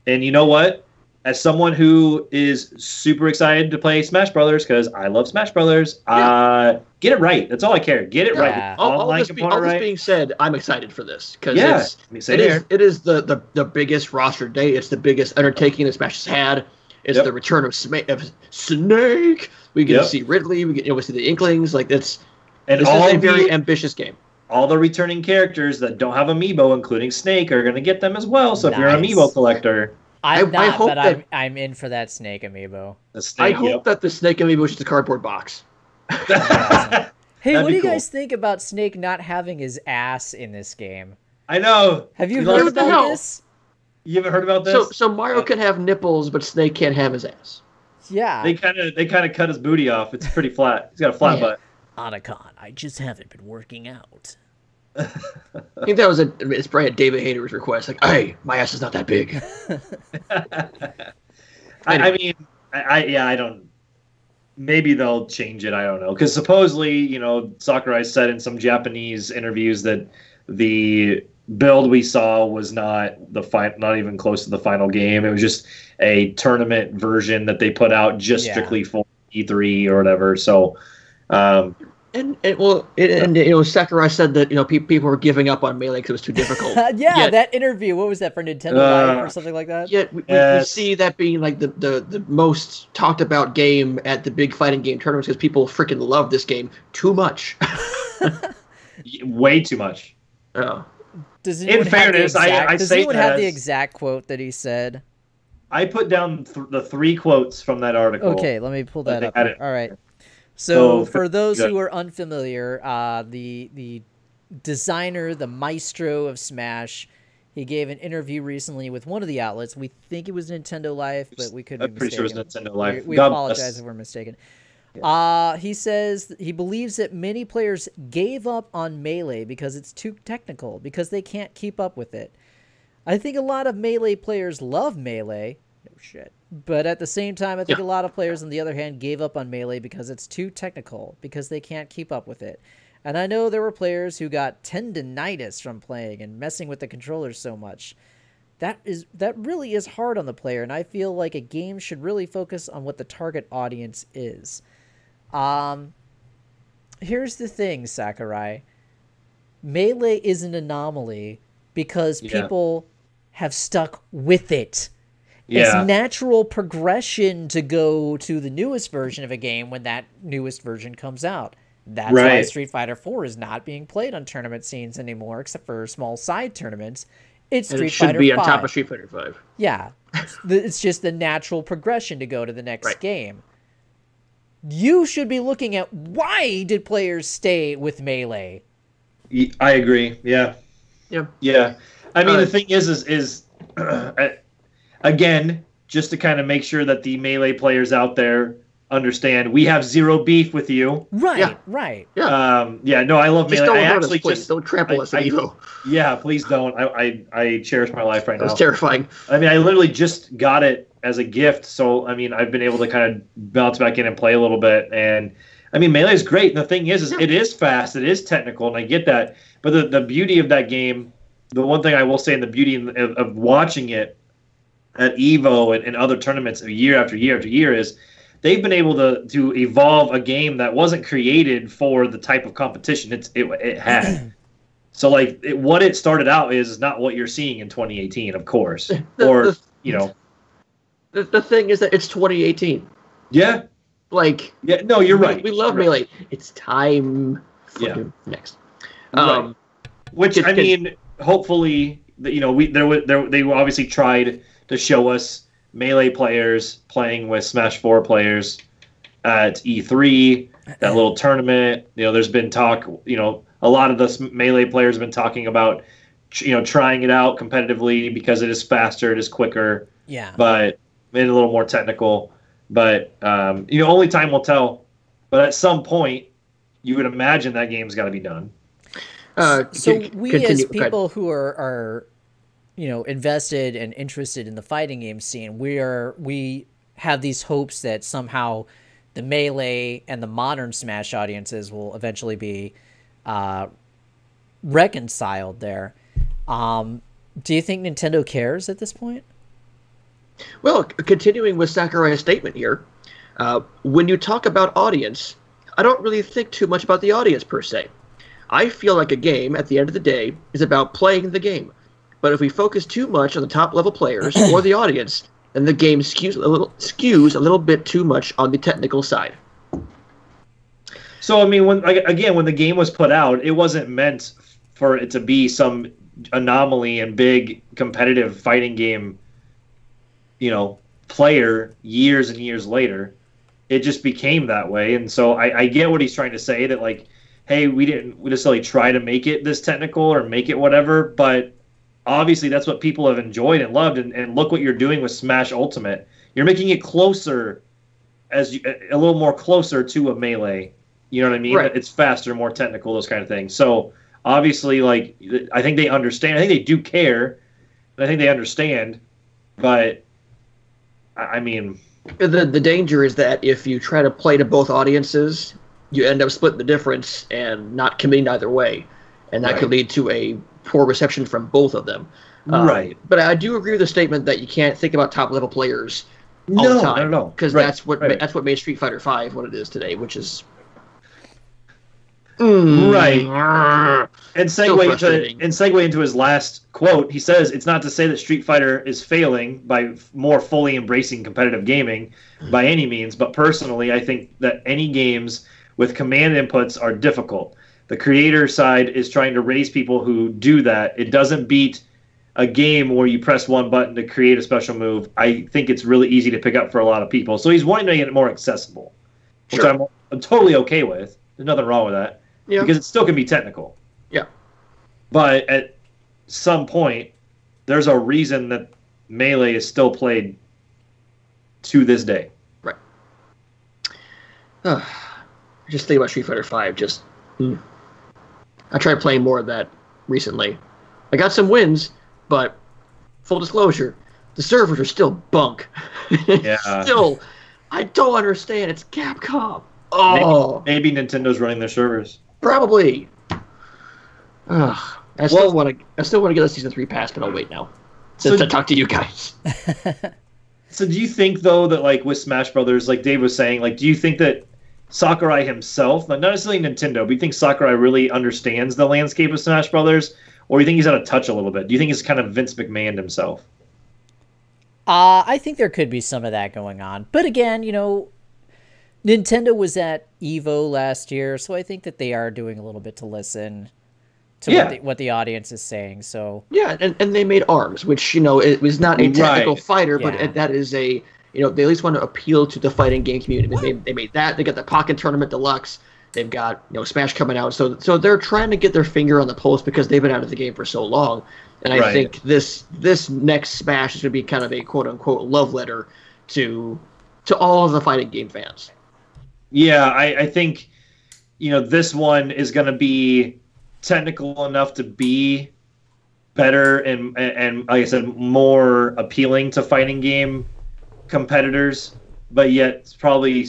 And you know what? As someone who is super excited to play Smash Brothers, because I love Smash Brothers, get it right. That's all I care. Get it right. All this being said, I'm excited for this because it is the biggest roster day. It's the biggest undertaking that Smash has had. It's the return of Snake. We get to see Ridley. We see the Inklings. This is a very ambitious game. All the returning characters that don't have Amiibo, including Snake, are going to get them as well. So if you're an Amiibo collector, I'm in for that Snake Amiibo. I hope that the Snake Amiibo is just a cardboard box. Hey, what do you guys think about Snake not having his ass in this game? I know. Have you heard about this? You haven't heard about this? So Mario can have nipples, but Snake can't have his ass. Yeah. They kind of cut his booty off. It's pretty flat. He's got a flat butt. Otacon, I just haven't been working out. I think that was it's probably a David Hayter's request. Like, hey, my ass is not that big. I don't. Maybe they'll change it. I don't know, because supposedly, Sakurai said in some Japanese interviews that the build we saw was not not even close to the final game. It was just a tournament version that they put out strictly for E3 or whatever. So. Sakurai said that people were giving up on Melee because it was too difficult. That interview. What was that for Nintendo Live or something like that? Yet we see that being like the most talked about game at the big fighting game tournaments because people freaking love this game too much. Way too much. Oh. In fairness, does anyone have the exact quote that he said? I put down the 3 quotes from that article. Okay, let me pull that up. All right. So for those who are unfamiliar, the designer, the maestro of Smash, he gave an interview recently with one of the outlets. We think it was Nintendo Live, but we could be mistaken. I'm pretty sure it was Nintendo Live. We apologize if we're mistaken. He says he believes that many players gave up on Melee because it's too technical, because they can't keep up with it. I think a lot of Melee players love Melee. No shit. But at the same time, I think a lot of players, on the other hand, gave up on Melee because it's too technical, because they can't keep up with it. And I know there were players who got tendinitis from playing and messing with the controllers so much. That really is hard on the player, and I feel like a game should really focus on what the target audience is. Here's the thing, Sakurai. Melee is an anomaly because people have stuck with it. It's natural progression to go to the newest version of a game when that newest version comes out. That's why Street Fighter 4 is not being played on tournament scenes anymore, except for small side tournaments. It should be on top of Street Fighter 5. Yeah. It's just the natural progression to go to the next game. You should be looking at why did players stay with Melee? I agree. Yeah. Yeah. I mean, the thing is again, just to kind of make sure that the Melee players out there understand, we have zero beef with you. Right. Yeah. No, I love Melee. Don't trample us, Evo. Yeah, please don't. I cherish my life right now. It's terrifying. I mean, I literally just got it as a gift, so I mean, I've been able to kind of bounce back in and play a little bit. And I mean, Melee is great. And the thing is it is fast, it is technical, and I get that. But the beauty of that game, the one thing I will say, and the beauty of watching it at Evo and other tournaments year after year after year, is they've been able to evolve a game that wasn't created for the type of competition it had. So what it started out is not what you're seeing in 2018, of course. The thing is that it's 2018. Yeah. No, you're right. We love Melee. It's time for next. Which I mean, hopefully, they obviously tried to show us Melee players playing with Smash 4 players at E3, that little tournament. There's been talk, a lot of the Melee players have been talking about, trying it out competitively because it is faster, it is quicker. Yeah. But maybe a little more technical. But, only time will tell. But at some point, you would imagine that game's got to be done. So we as continue. people who are invested and interested in the fighting game scene, we have these hopes that somehow the Melee and the modern Smash audiences will eventually be reconciled there. Do you think Nintendo cares at this point? Well, continuing with Sakurai's statement here, when you talk about audience, I don't really think too much about the audience per se. I feel like a game, at the end of the day, is about playing the game. But if we focus too much on the top-level players or the audience, then the game skews a little bit too much on the technical side. So, I mean, when the game was put out, it wasn't meant for it to be some anomaly and big competitive fighting game, player years and years later. It just became that way. And so I get what he's trying to say, that like, hey, we didn't necessarily try to make it this technical or make it whatever, but obviously that's what people have enjoyed and loved. And look what you're doing with Smash Ultimate. You're making it closer, a little more closer to a Melee. You know what I mean? Right. It's faster, more technical, those kind of things. So obviously, like, I think they understand. I think they do care, and I think they understand. But I mean, the danger is that if you try to play to both audiences, you end up splitting the difference and not committing either way, and that could lead to a poor reception from both of them. Right. But I do agree with the statement that you can't think about top level players all the time, because that's what made Street Fighter V what it is today, which is right. And segue into his last quote, he says, "It's not to say that Street Fighter is failing by more fully embracing competitive gaming by any means, but personally, I think that any games with command inputs are difficult. The creator side is trying to raise people who do that. It doesn't beat a game where you press one button to create a special move. I think it's really easy to pick up for a lot of people." So he's wanting to make it more accessible, which I'm totally okay with. There's nothing wrong with that. Yeah. Because it still can be technical. Yeah. But at some point, there's a reason that Melee is still played to this day. Right. Just think about Street Fighter V. I tried playing more of that recently. I got some wins, but full disclosure, the servers are still bunk. Yeah. Still, I don't understand. It's Capcom. Oh. Maybe Nintendo's running their servers. Probably. I still want to get a Season 3 pass, but I'll wait now to talk to you guys. So do you think, though, that like with Smash Brothers, like Dave was saying, like do you think that Sakurai himself, not necessarily Nintendo, but you think Sakurai really understands the landscape of Smash Brothers, or do you think he's out of touch a little bit? Do you think it's kind of Vince McMahon himself? I think there could be some of that going on. But again, Nintendo was at EVO last year, so I think that they are doing a little bit to listen to what the audience is saying. So yeah, and they made ARMS, which it was not a technical fighter, but that is a they at least want to appeal to the fighting game community. They made that. They got the Pocket Tournament Deluxe. They've got Smash coming out, so they're trying to get their finger on the pulse because they've been out of the game for so long. And I think this next Smash is going to be kind of a quote unquote love letter to all of the fighting game fans. Yeah, I think, this one is going to be technical enough to be better and like I said, more appealing to fighting game competitors, but yet it's probably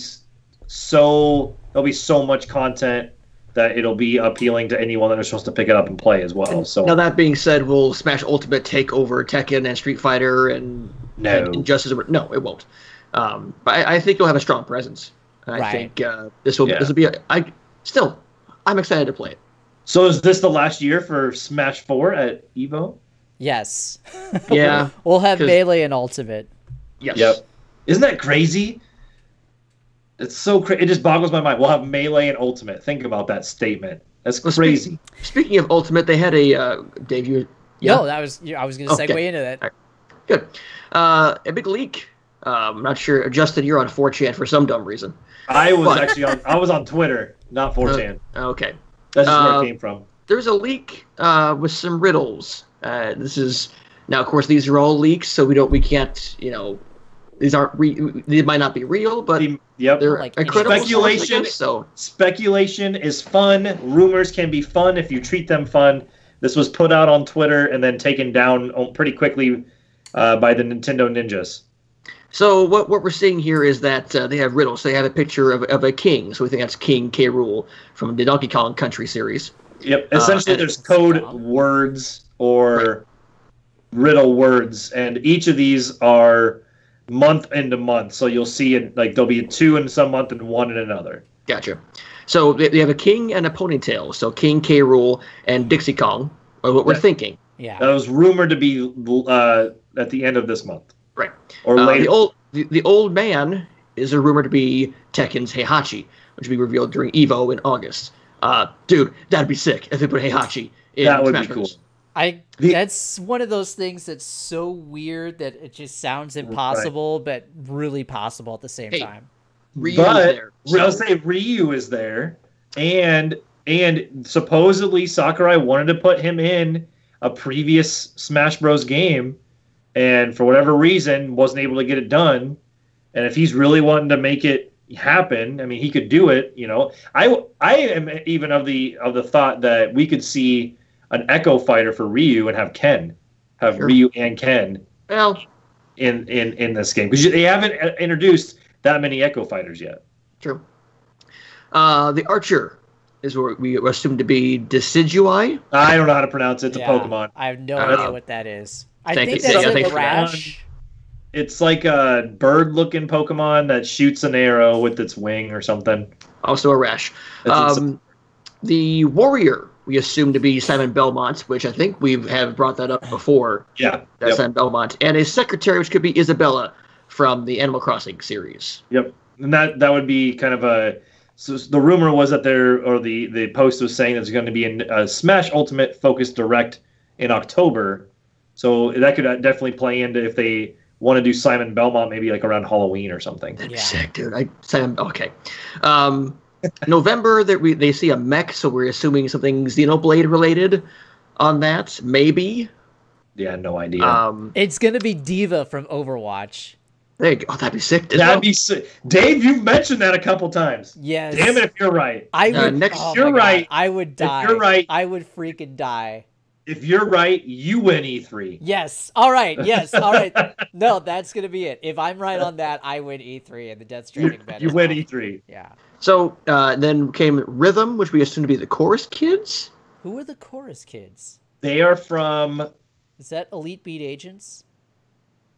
there'll be so much content that it'll be appealing to anyone that are supposed to pick it up and play as well. So now that being said, will Smash Ultimate take over Tekken and Street Fighter and Injustice? No, it won't. But I think you'll have a strong presence. I think this will be. I'm excited to play it. So is this the last year for Smash 4 at EVO? Yes. Yeah. We'll have Melee and Ultimate. Yes. Yep. Isn't that crazy? It's so crazy. It just boggles my mind. We'll have Melee and Ultimate. Think about that statement. That's crazy. Speaking of Ultimate, they had a debut. Yeah. No, I was going to segue into that. Right. Good. A big leak. I'm not sure. Justin, you're on 4chan for some dumb reason. I was on Twitter, not 4chan. Okay. That's just where it came from. There's a leak with some riddles. This is now, of course, these are all leaks, so we can't These aren't they might not be real, but Yep. they're Like, a credible speculation. source, I guess, so Speculation is fun. Rumors can be fun if you treat them fun. This was put out on Twitter and then taken down pretty quickly by the Nintendo ninjas. So what we're seeing here is that they have riddles. They have a picture of a king, so we think that's King K. Rool from the Donkey Kong Country series. Yep. Essentially, there's code words or riddle words, and each of these are month into month. So you'll see it like there'll be 2 in some month and 1 in another. Gotcha. So they have a king and a ponytail. So King K. Rool and Dixie Kong are what we're thinking. Yeah. That was rumored to be at the end of this month. Right. Or later. The old man is a rumor to be Tekken's Heihachi, which will be revealed during EVO in August. Dude, that'd be sick if they put Heihachi in That would Smash be cool. Bros. That's one of those things that's so weird that it just sounds impossible, but really possible at the same time. Ryu's But there. So. I'll say Ryu is there, and supposedly Sakurai wanted to put him in a previous Smash Bros. Game, and for whatever reason wasn't able to get it done. And if he's really wanting to make it happen, I mean, he could do it. I am even of the thought that we could see an Echo Fighter for Ryu and have Ryu and Ken in this game, because they haven't introduced that many Echo Fighters yet. True. The Archer is what we assume to be Decidueye. I don't know how to pronounce it. It's a Pokemon. I have no idea what that is. I think you. that's Thanks a for rash. It's like a bird-looking Pokemon that shoots an arrow with its wing or something. Also a rash. The Warrior we assume to be Simon Belmont, which I think we have brought that up before. Yeah. That's Simon Belmont. And his secretary, which could be Isabella from the Animal Crossing series. Yep. And that would be kind of a... So the rumor was that the post was saying there's going to be a Smash Ultimate focused direct in October. So that could definitely play into if they want to do Simon Belmont maybe like around Halloween or something. That'd be sick, dude. Okay. November, they see a mech, so we're assuming something Xenoblade related on that. Maybe. Yeah, no idea. It's going to be Diva from Overwatch. There you go. Oh, that'd be sick. That'd be sick. Dave, you've mentioned that a couple times. Yes. Damn it if you're right. I would. You're right. I would die. If you're right. I would freaking die. If you're right, you win E3. Yes. All right. Yes. All right. No, that's gonna be it. If I'm right on that, I win E3 and the Death Stranding bet. You win E3. Yeah. So then came Rhythm, which we assume to be the Chorus Kids. Who are the Chorus Kids? They are from... Is that Elite Beat Agents?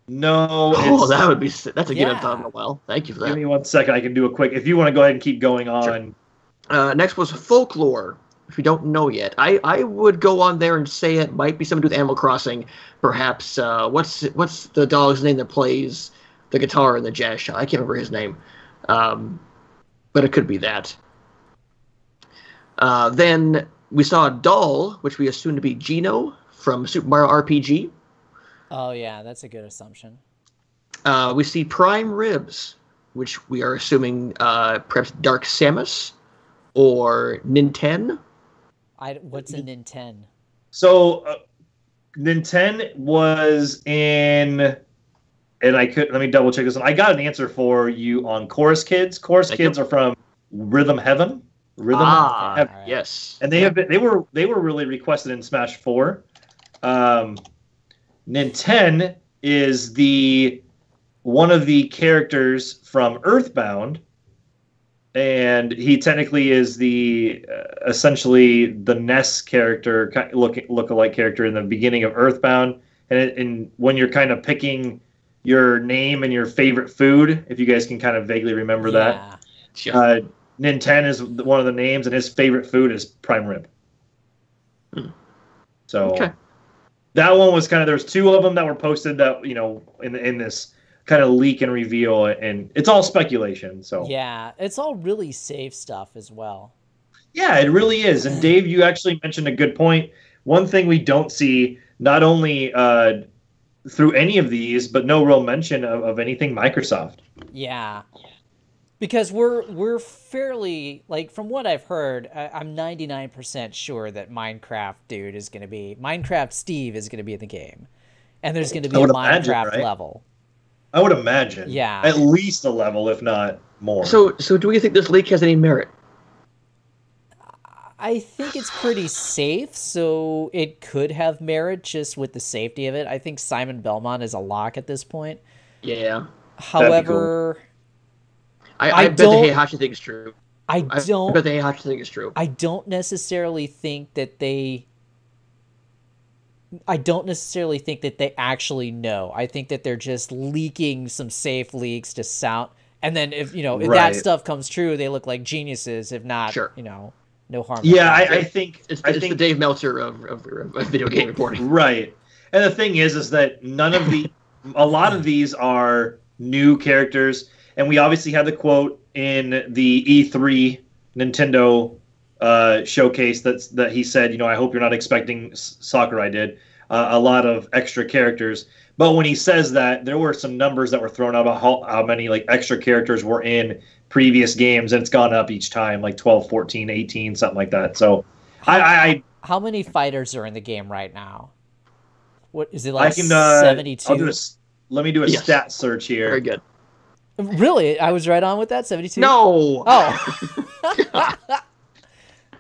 No. Oh, that would be sick. That's a game I've thought in a while. Thank you for that. Give me 1 second. I can do a quick... If you want to go ahead and keep going on. Sure. Next was Folklore, which we don't know yet. I would go on there and say it might be something to do with Animal Crossing. Perhaps, what's the dog's name that plays the guitar in the jazz shop? I can't remember his name. But it could be that. Then we saw a doll, which we assume to be Gino from Super Mario RPG. Oh, yeah, that's a good assumption. We see Prime Ribs, which we are assuming perhaps Dark Samus or Ninten. What's a Ninten? So, Ninten was in... And let me double check this one. I got an answer for you on Chorus Kids. Chorus Kids are from Rhythm Heaven. Heaven. Yes. And they were really requested in Smash 4. Ninten is one of the characters from Earthbound, and he technically is essentially the Ness character, look-alike character in the beginning of Earthbound. And when you're kind of picking your name and your favorite food, if you guys can kind of vaguely remember that. Sure. Ninten is one of the names, and his favorite food is prime rib. So that one was kind of, there's 2 of them that were posted that, in this kind of leak and reveal, and it's all speculation. So yeah, it's all really safe stuff as well. Yeah, it really is. And Dave, you actually mentioned a good point. One thing we don't see, not only through any of these, but no real mention of anything Microsoft. Yeah, because we're fairly, like, from what I've heard, I'm 99% sure that Minecraft Steve is going to be in the game, and there's going to be a Minecraft level. I would imagine. Yeah. At least a level, if not more. So do we think this leak has any merit? I think it's pretty safe, so it could have merit just with the safety of it. I think Simon Belmont is a lock at this point. Yeah. However, I bet the Heihachi thing is true. I bet the Heihachi thing is true. I don't necessarily think that they actually know. I think that they're just leaking some safe leaks to sound, and then if that stuff comes true, they look like geniuses. If not, no harm. Yeah, I think it's the Dave Meltzer of video game reporting. Right, and the thing is that a lot of these are new characters, and we obviously had the quote in the E3 Nintendo showcase that he said, I hope you're not expecting Sakurai did a lot of extra characters. But when he says that, there were some numbers that were thrown out about how many like extra characters were in previous games, and it's gone up each time, like 12, 14, 18, something like that. So how many fighters are in the game right now? What is it, like 72? Let me do a stat search here. Very good. Really? I was right on with that, 72? No! Oh.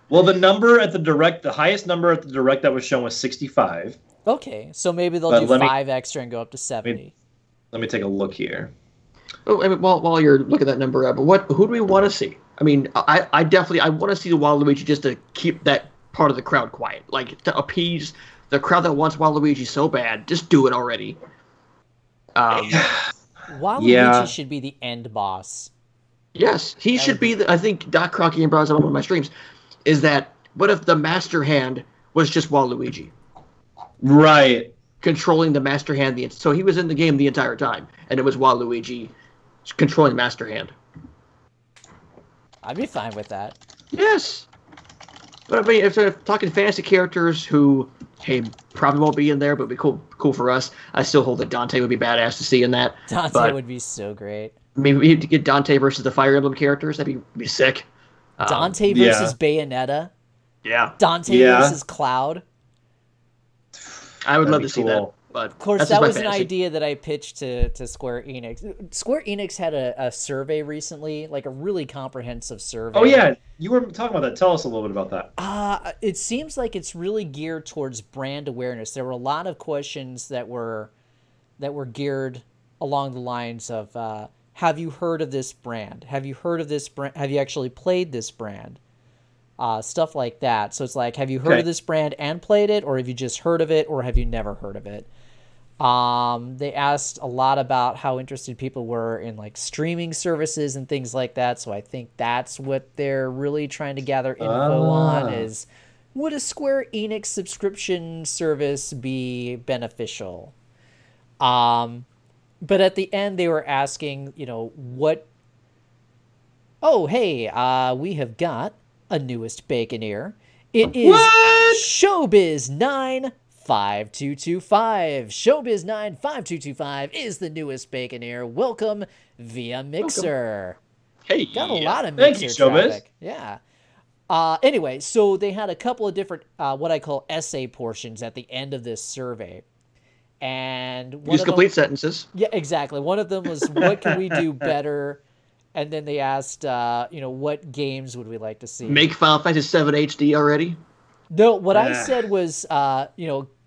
Well, the highest number at the Direct that was shown was 65. Okay, so maybe they'll do 5 extra and go up to 70. Let me take a look here. Oh, I mean, while you're looking at that number up, who do we want to see? I mean, I definitely want to see the Waluigi just to keep that part of the crowd quiet, like to appease the crowd that wants Waluigi so bad. Just do it already. Waluigi should be the end boss. Yes, he should be. I think Doc Crocky and brought up on one of my streams. Is that what if the Master Hand was just Waluigi? Right. Controlling the Master Hand. So he was in the game the entire time, and it was Waluigi controlling the Master Hand. I'd be fine with that. Yes. But I mean, if they're talking fantasy characters who, hey, probably won't be in there, but would be cool for us, I still hold that Dante would be badass to see in that. Dante would be so great. Maybe to get Dante versus the Fire Emblem characters, that'd be sick. Dante versus Bayonetta. Yeah. Dante versus Cloud. I would love to see that. But of course, that was an idea that I pitched to Square Enix. Square Enix had a survey recently, like a really comprehensive survey. Oh, yeah. You were talking about that. Tell us a little bit about that. It seems like it's really geared towards brand awareness. There were a lot of questions that were geared along the lines of, have you heard of this brand? Have you heard of this brand? Have you actually played this brand? Stuff like that. So it's like, have you heard of this brand and played it, or have you just heard of it, or have you never heard of it? They asked a lot about how interested people were in like streaming services and things like that. So I think that's what they're really trying to gather info on is, would a Square Enix subscription service be beneficial? But at the end, they were asking, what... Oh, hey, we have got a newest Baconeer. It is Showbiz 95225. Showbiz 95225 is the newest Baconeer. Welcome via Mixer. Hey. Got a lot of Mixer traffic. Yeah. Anyway, so they had a couple of different, what I call essay portions at the end of this survey. And just complete sentences. Yeah, exactly. One of them was, what can we do better? And then they asked, what games would we like to see? Make Final Fantasy 7 HD already? No, what I said was,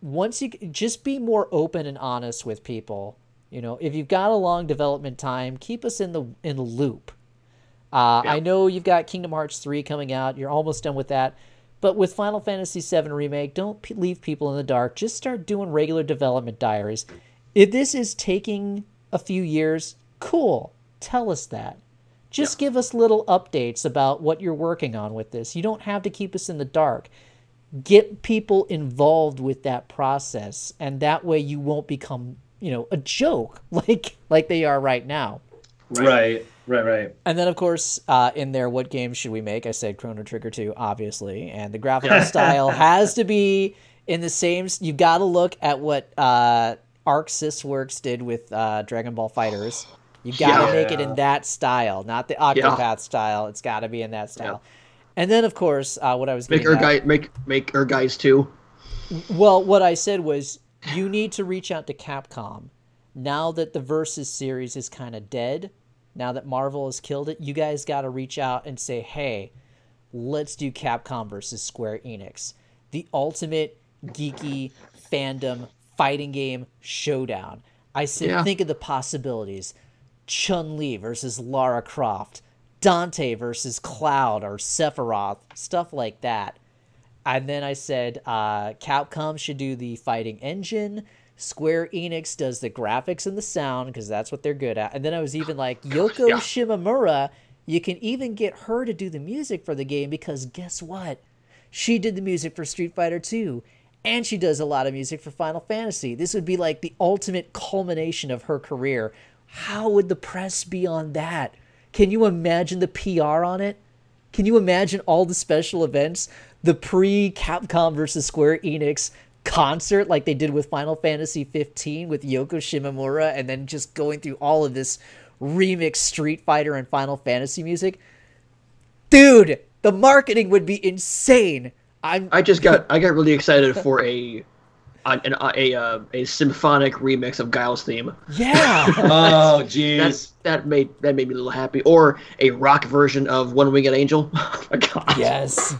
once you just be more open and honest with people. If you've got a long development time, keep us in the loop. I know you've got Kingdom Hearts 3 coming out. You're almost done with that. But with Final Fantasy VII Remake, don't leave people in the dark. Just start doing regular development diaries. If this is taking a few years, cool. Tell us that. Just give us little updates about what you're working on with this. You don't have to keep us in the dark. Get people involved with that process, and that way you won't become, a joke like they are right now. Right. And then, of course, in there, what games should we make? I said Chrono Trigger 2, obviously. And the graphical style has to be in the same... You've got to look at what Arc Sys Works did with Dragon Ball FighterZ. You've got to make it in that style, not the Octopath style. It's got to be in that style. And then, of course, what I was make Guys 2. Well, what I said was, you need to reach out to Capcom now that the Versus series is kind of dead, now that Marvel has killed it, you guys got to reach out and say, hey, let's do Capcom versus Square Enix. The ultimate geeky fandom fighting game showdown. I said, think of the possibilities. Chun-Li versus Lara Croft. Dante versus Cloud or Sephiroth. Stuff like that. And then I said, Capcom should do the fighting engine. Square Enix does the graphics and the sound, because that's what they're good at. And then I was even like, Yoko Shimomura, you can even get her to do the music for the game, because guess what? She did the music for Street Fighter 2, and she does a lot of music for Final Fantasy. This would be like the ultimate culmination of her career. How would the press be on that? Can you imagine the PR on it? Can you imagine all the special events? The pre-Capcom versus Square Enix concert like they did with Final Fantasy 15 with Yoko Shimomura, and then just going through all of this remix Street Fighter and Final Fantasy music. Dude, the marketing would be insane. I got really excited for a symphonic remix of Guile's theme. Yeah. Oh, jeez. That made me a little happy. Or a rock version of One Winged Angel. Oh my god. Yes.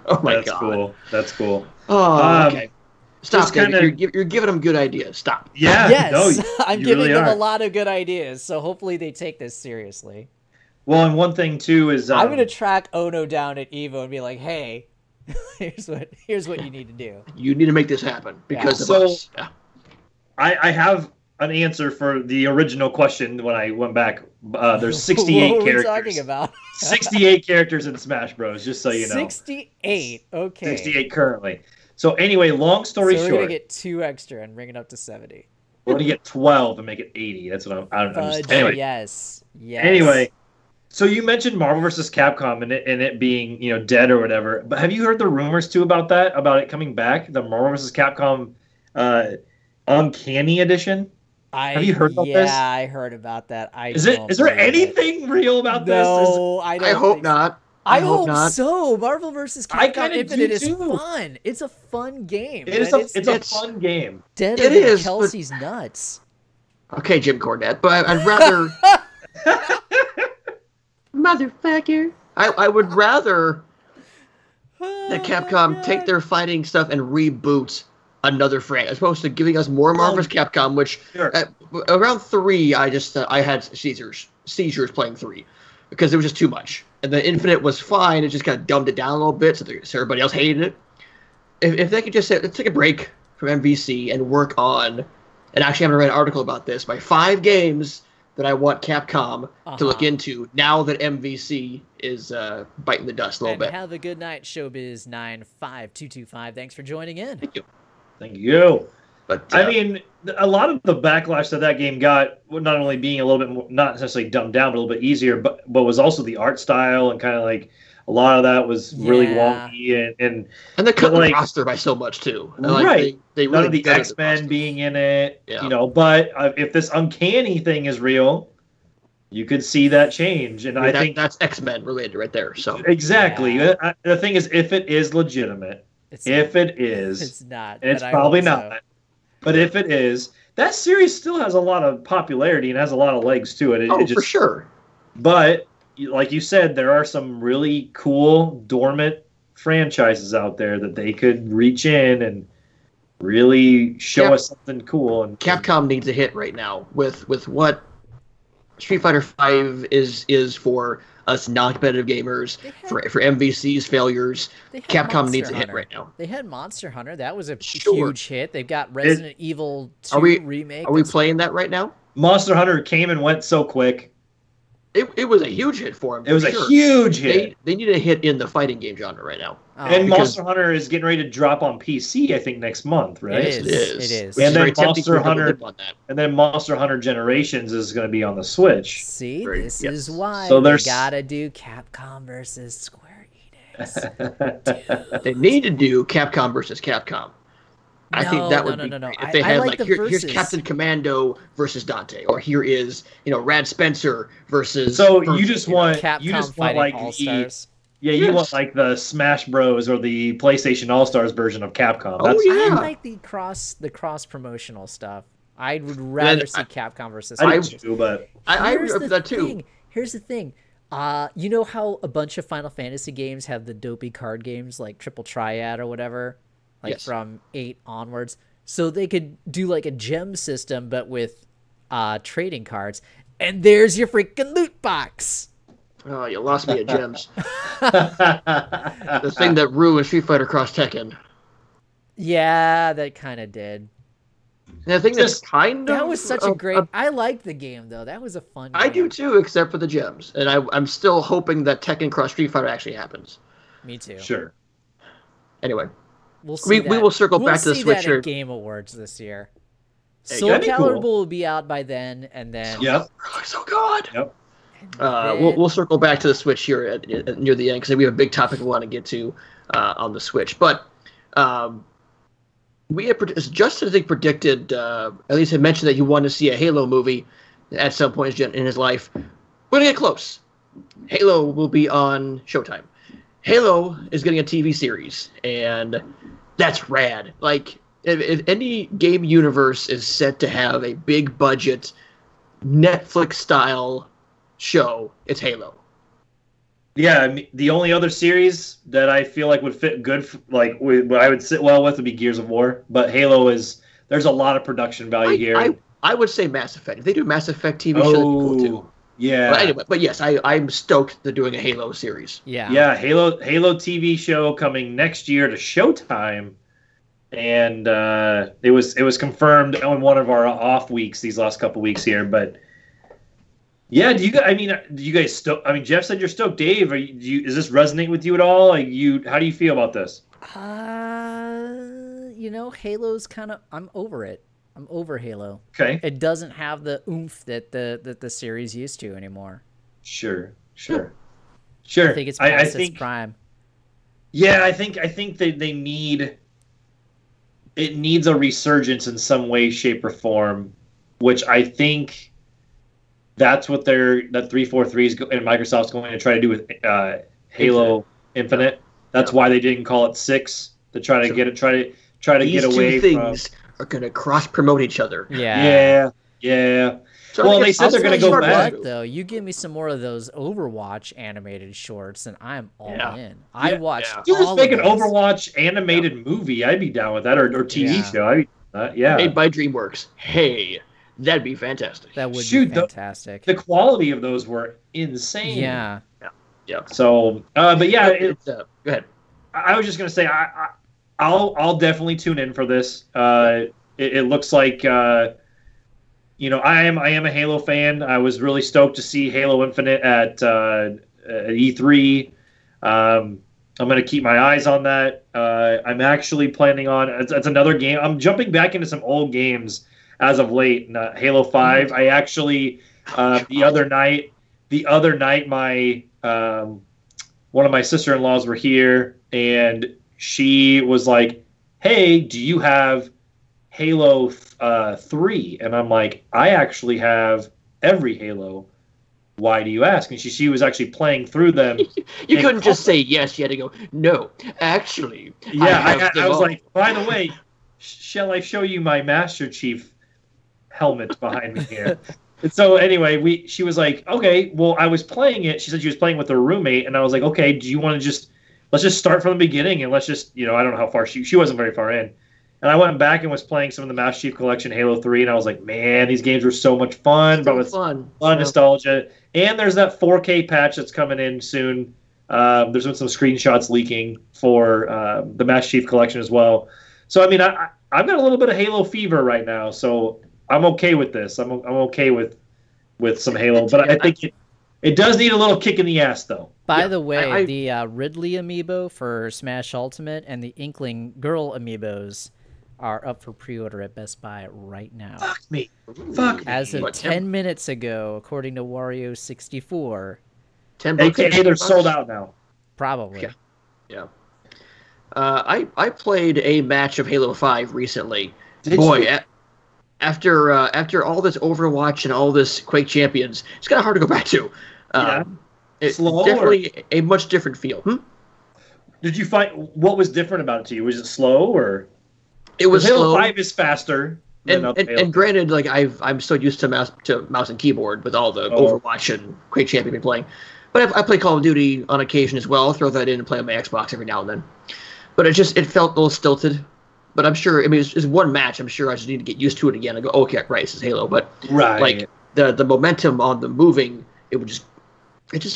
Oh my god. God. Cool. That's cool. Oh, okay. Stop, David. You're giving them good ideas. Stop. Yeah. Yes. No, I'm giving them a lot of good ideas, so hopefully they take this seriously. Well, and one thing too is I'm gonna track Ono down at Evo and be like, "Hey, here's what you need to do. You need to make this happen because of us." Yeah. I have an answer for the original question when I went back. There's 68 what characters. What are we talking about? 68 characters in Smash Bros. Just so you know. 68. Okay. 68 currently. So anyway, long story short, we're gonna get 2 extra and bring it up to 70. We're gonna get 12 and make it 80. That's what I'm just, anyway. Yes. Anyway, so you mentioned Marvel vs. Capcom and it being dead or whatever. But have you heard the rumors too about that? About it coming back? The Marvel vs. Capcom Uncanny Edition. Have you heard about this? Yeah, I heard about that. Is there anything real about this? No, I don't. I hope not. I hope not. So. Marvel vs. Capcom Infinite is fun. It's a fun game. It's a fun game. Deader than Kelsey's nuts. Okay, Jim Cornette, but I'd rather... Motherfucker. I would rather that Capcom take their fighting stuff and reboot another franchise, as opposed to giving us more Marvel vs. Capcom, which around 3, I had seizures playing 3. Because it was just too much. And the Infinite was fine. It just kind of dumbed it down a little bit, so everybody else hated it. If they could just say, let's take a break from MVC and work on, and actually I'm going to write an article about this, my 5 games that I want Capcom to look into now that MVC is biting the dust a little bit. Have a good night, Showbiz 95225. Thanks for joining in. Thank you. But I mean, a lot of the backlash that game got, not only being a little bit more, not necessarily dumbed down, but a little bit easier, but was also the art style, and kind of like a lot of that was really wonky and they cut the roster by so much too. Right, they none really of the X-Men being in it, But if this Uncanny thing is real, you could see that change, and I think that's X-Men related right there. So exactly, the thing is, if it is legitimate, it's not, and it's probably not. But if it is, that series still has a lot of popularity and has a lot of legs to it. For sure. But like you said, there are some really cool dormant franchises out there that they could reach in and really show us something cool. And Capcom needs a hit right now with what Street Fighter V is for us non-competitive gamers, for MVC's failures. Capcom needs a hit right now. They had Monster Hunter. That was a huge hit. They've got Resident Evil 2 remake. Are we playing that right now? Monster Hunter came and went so quick. It was a huge hit for them. It was a huge hit. They need a hit in the fighting game genre right now. And Monster Hunter is getting ready to drop on PC, I think, next month, right? It is. And then Monster Hunter Generations is going to be on the Switch. See, this is why they gotta do Capcom versus Square Enix. They need to do Capcom versus Capcom. I think that would be great. If they had here's Captain Commando versus Dante, or here is Rad Spencer versus. So you just want Capcom like All-Stars. You want like the Smash Bros or the PlayStation All Stars version of Capcom. I like the cross promotional stuff. I would rather see Capcom versus Sony. I do too, but I agree with that too. Here's the thing. You know how a bunch of Final Fantasy games have the dopey card games like Triple Triad or whatever, like from 8 onwards. So they could do like a gem system, but with trading cards. And there's your freaking loot box. Oh, you lost me at gems. The thing that ruined Street Fighter Cross Tekken. Yeah, that kind of did. And I think that was such a great. I liked the game though. That was a fun game. I do too, except for the gems. And I'm still hoping that Tekken Cross Street Fighter actually happens. Me too. Sure. Anyway, we will circle back to the Switch here. Game Awards this year. Hey, Soul Calibur will be out by then, and then. Yep. So good. Yep. We'll circle back to the Switch here near the end because we have a big topic we want to get to on the Switch. But we had Justin, I think, predicted, at least had mentioned that he wanted to see a Halo movie at some point in his life. We're going to get close. Halo will be on Showtime. Halo is getting a TV series, and that's rad. Like, if any game universe is set to have a big budget, Netflix-style show, it's Halo. Yeah, I mean, the only other series that I feel like would fit good, what I would sit well with, would be Gears of War. But Halo there's a lot of production value here. I would say Mass Effect. If they do Mass Effect TV show, that'd be cool too. Yeah. But anyway, yes, I'm stoked they're doing a Halo series. Yeah. Yeah, Halo TV show coming next year to Showtime, and it was confirmed on one of our off weeks these last couple weeks here, but. Yeah, do you guys stoked? I mean, Jeff said you're stoked. Dave, is this resonate with you at all? Like, how do you feel about this? Halo's kind of. I'm over it. I'm over Halo. Okay. It doesn't have the oomph that the series used to anymore. Sure. I think it's past its prime. Yeah, I think they need. It needs a resurgence in some way, shape, or form, which I think. That's what that 343 is and Microsoft's going to try to do with Halo Infinite. That's why they didn't call it 6 to try to get away from. These two things are going to cross promote each other. Yeah. So well, they said they're going to go back. Though you give me some more of those Overwatch animated shorts, and I'm all in. I watched. You just make an Overwatch animated movie. I'd be down with that, or TV show. Made by DreamWorks. Hey. That'd be fantastic. That would be fantastic. The quality of those were insane. Yeah. So, but yeah, go ahead. I was just gonna say, I'll definitely tune in for this. It looks like, I am a Halo fan. I was really stoked to see Halo Infinite at E3. I'm gonna keep my eyes on that. I'm actually planning on. It's another game. I'm jumping back into some old games. As of late, Halo 5. I actually the other night, my one of my sister-in-laws were here, and she was like, "Hey, do you have Halo 3?" And I'm like, "I actually have every Halo. Why do you ask?" And she was actually playing through them. You couldn't just say yes. You had to go, "No, actually." Yeah, I was like, "By the way, shall I show you my Master Chief helmet behind me here?" And so anyway, she was like, "Okay, well, I was playing it." She said she was playing with her roommate, and I was like, "Okay, do you want to let's just start from the beginning, and let's just, I don't know how far she wasn't very far in." And I went back and was playing some of the Master Chief Collection Halo 3, and I was like, man, these games were so much fun. But with fun nostalgia. And there's that 4K patch that's coming in soon. There's been some screenshots leaking for the Master Chief Collection as well. So, I mean, I've got a little bit of Halo fever right now, so I'm okay with this. I'm okay with some Halo, but I think it does need a little kick in the ass, though. By the way, the Ridley amiibo for Smash Ultimate and the Inkling Girl amiibos are up for pre-order at Best Buy right now. Fuck me. As of 10 minutes ago, according to Wario64. AKA they're sold out now. Probably. Yeah. I played a match of Halo 5 recently. After all this Overwatch and all this Quake Champions, it's kind of hard to go back to. It's definitely a much different feel. Did you find what was different about it to you? Was it slow or? It was Halo slow. 5 is faster. And granted, like I'm so used to mouse and keyboard with all the Overwatch and Quake Champion been playing, but I play Call of Duty on occasion as well. I'll throw that in and play on my Xbox every now and then. But it felt a little stilted. But I'm sure, I mean, it's one match. I'm sure I just need to get used to it again. I go, okay, right, this is Halo. But like the momentum on the moving, it just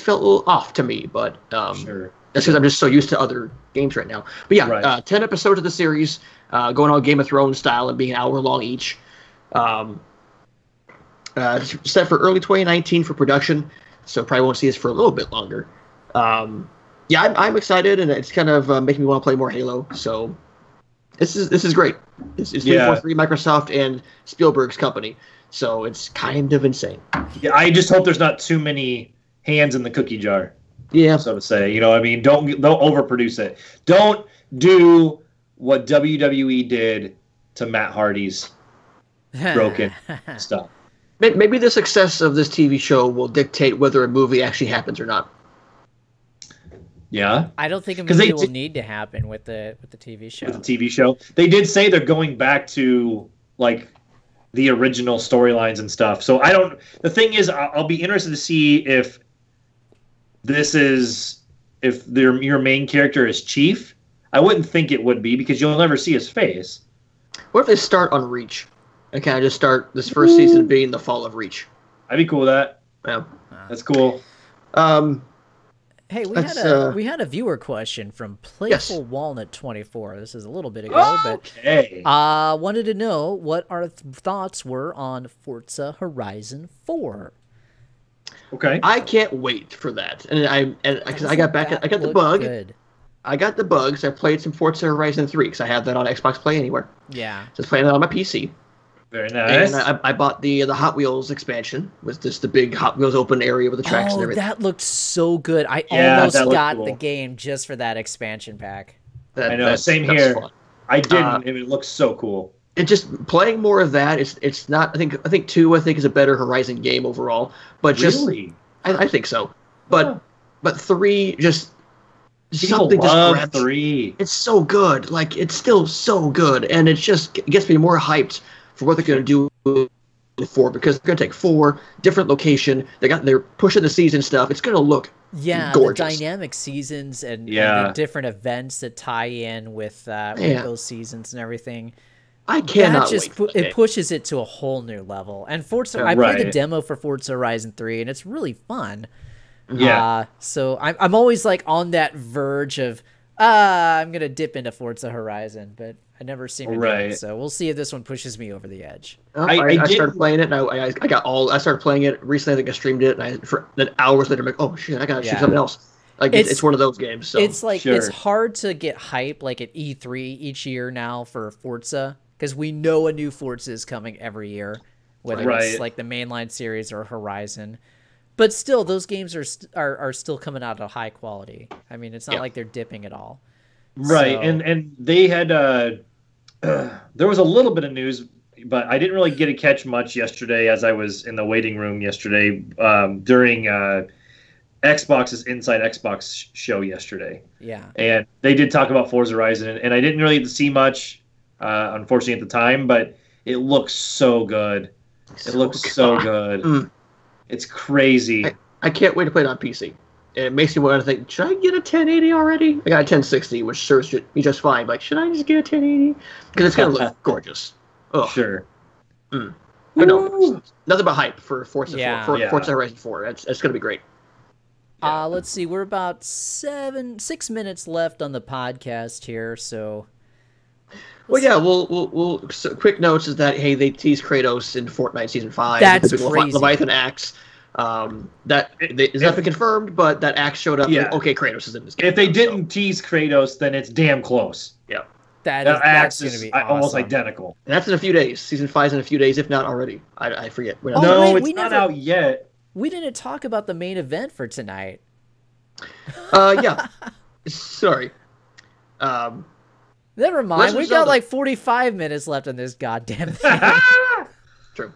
felt a little off to me. But sure. That's because I'm just so used to other games right now. But yeah, 10 episodes of the series, going all Game of Thrones style and being an hour long each. Set for early 2019 for production, so probably won't see us for a little bit longer. Yeah, I'm excited, and it's kind of making me want to play more Halo. So this is great. It's 343 Microsoft and Spielberg's company, so it's kind of insane. Yeah, I just hope there's not too many hands in the cookie jar. Yeah, so to say. You know what I mean? Don't overproduce it. Don't do what WWE did to Matt Hardy's broken stuff. Maybe the success of this TV show will dictate whether a movie actually happens or not. Yeah, I don't think a movie will need to happen with the TV show. With the TV show, they did say they're going back to like the original storylines and stuff. So I don't. The thing is, I'll be interested to see if your main character is Chief. I wouldn't think it would be because you'll never see his face. What if they start on Reach and kind of just start this first season being the fall of Reach? I'd be cool with that. Yeah, that's cool. Hey, we had a viewer question from Playful Walnut 24. This is a little bit ago, but wanted to know what our thoughts were on Forza Horizon 4. Okay, I can't wait for that, and because I got the bug. Good. I got the bugs. I played some Forza Horizon 3 because I have that on Xbox Play Anywhere. Yeah, just playing that on my PC. Very nice. And I bought the Hot Wheels expansion with just the big Hot Wheels open area with the tracks and everything. That looked so good. I almost got the game just for that expansion pack. I know. Same here. Fun. I didn't. It looks so cool. It just playing more of that. It's not. I think 2 is a better Horizon game overall. But really, I think so. But 3 just. People something love just 3. It's so good. Like it's still so good, and it gets me more hyped for what they're going to do with 4 because they're going to take 4 different location. They're pushing the season stuff. It's going to look gorgeous. The dynamic seasons and the different events that tie in with those seasons and everything. I cannot wait. It pushes it to a whole new level. And Forza, I played the demo for Forza Horizon 3, and it's really fun. Yeah. So I'm always like on that verge of I'm gonna dip into Forza Horizon, but I never seem to do it. So we'll see if this one pushes me over the edge. I started playing it, and I started playing it recently. I think I streamed it, and then hours later, I'm like, oh shit, I gotta shoot something else. Like it's one of those games. So it's like it's hard to get hype like at E3 each year now for Forza because we know a new Forza is coming every year, whether it's like the mainline series or Horizon. But still, those games are still coming out at high quality. I mean, it's not like they're dipping at all. Right, so. and they had there was a little bit of news, but I didn't really get to catch much yesterday as I was in the waiting room yesterday during Xbox's Inside Xbox show yesterday. Yeah, and they did talk about Forza Horizon, and I didn't really get to see much, unfortunately, at the time. But it looks so good. It looks so good. Mm. It's crazy. I can't wait to play it on PC. It makes me want to think, should I get a 1080 already? I got a 1060, which serves me just fine. Like, should I just get a 1080? Because it's going to look gorgeous. Ugh. Sure. But no, nothing but hype for Forza Horizon 4. It's going to be great. Let's see. We're about 6 minutes left on the podcast here, so... Well, yeah, we'll so quick notes is that, hey, they teased Kratos in Fortnite Season 5. That's the crazy. Leviathan axe. That is not been confirmed, but that axe showed up. Yeah. Okay, Kratos is in this game. If they didn't tease Kratos, then it's damn close. Yeah. That's going to be awesome. Almost identical. And that's in a few days. Season 5 is in a few days, if not already. I forget. It's not out yet. We didn't talk about the main event for tonight. Yeah. Sorry. Never mind. We've got like 45 minutes left on this goddamn thing. True.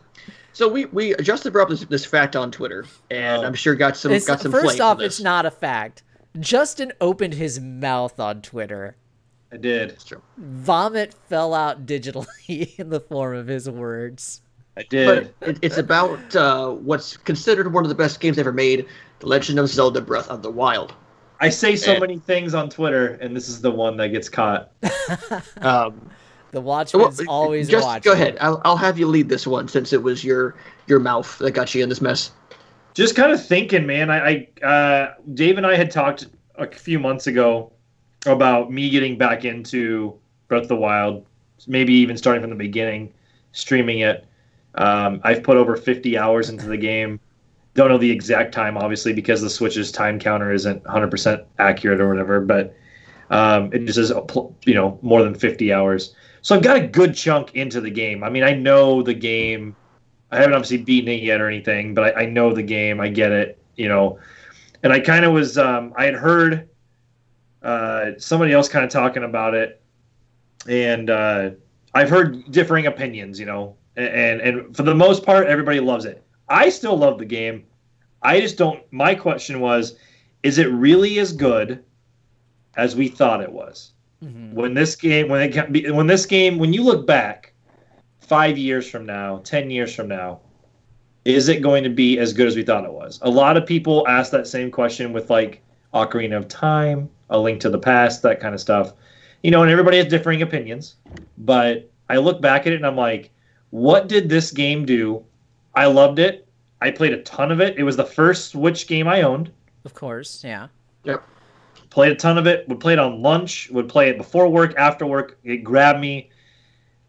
So we Justin brought up this fact on Twitter, and I'm sure got some First off, it's not a fact. Justin opened his mouth on Twitter I did. It's true. Vomit fell out digitally in the form of his words. I But did. it's about what's considered one of the best games ever made, The Legend of Zelda: Breath of the Wild. I say so And- many things on Twitter, and this is the one that gets caught. Um, The Watchman's always just watching. go ahead. I'll have you lead this one since it was your mouth that got you in this mess. Just kind of thinking, man. Dave and I had talked a few months ago about me getting back into Breath of the Wild, maybe even starting from the beginning, streaming it. I've put over 50 hours into the game. Don't know the exact time, obviously, because the Switch's time counter isn't 100% accurate or whatever, but it just is, more than 50 hours. So I've got a good chunk into the game. I mean, I know the game. I haven't obviously beaten it yet or anything, but I know the game. I get it, And I kind of was, I had heard somebody else kind of talking about it, and I've heard differing opinions, and for the most part, everybody loves it. I still love the game. I just don't. My question was, is it really as good as we thought it was? Mhm. When you look back 5 years from now, 10 years from now, is it going to be as good as we thought it was? A lot of people ask that same question with like Ocarina of Time, A Link to the Past, that kind of stuff. And everybody has differing opinions. But I look back at it and I'm like, what did this game do? I loved it. I played a ton of it. It was the first Switch game I owned. Of course, yeah. Yep. Played a ton of it. Would play it on lunch. Would play it before work, after work. It grabbed me.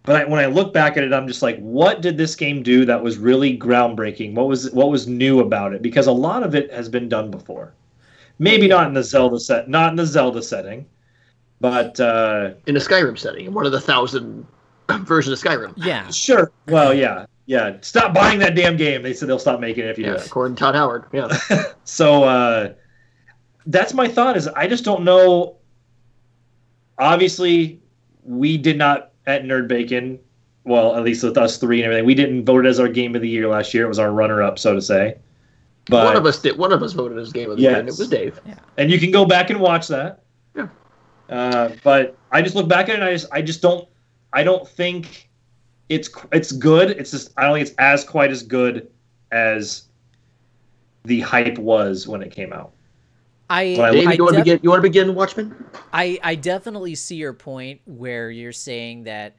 But when I look back at it, I'm just like, what did this game do that was really groundbreaking? What was new about it? Because a lot of it has been done before. Maybe not in the Zelda setting, but In a Skyrim setting, in one of the 1,000 versions of Skyrim. Yeah. sure. Well, yeah. Stop buying that damn game. They said they'll stop making it if you do Yeah, it. according to Todd Howard. Yeah. So that's my thought. Is I just don't know. Obviously, we did not at Nerd Bacon. Well, at least with us three and everything, we didn't vote it as our game of the year last year. It was our runner-up, so to say. But One of us did. One of us voted as game of the year, and it was Dave. and you can go back and watch that. Yeah. But I just look back at it, and I just don't. I don't think it's good. It's just I don't think it's as quite as good as the hype was when it came out. Dave, you want to begin, Watchmen? I definitely see your point where you're saying that,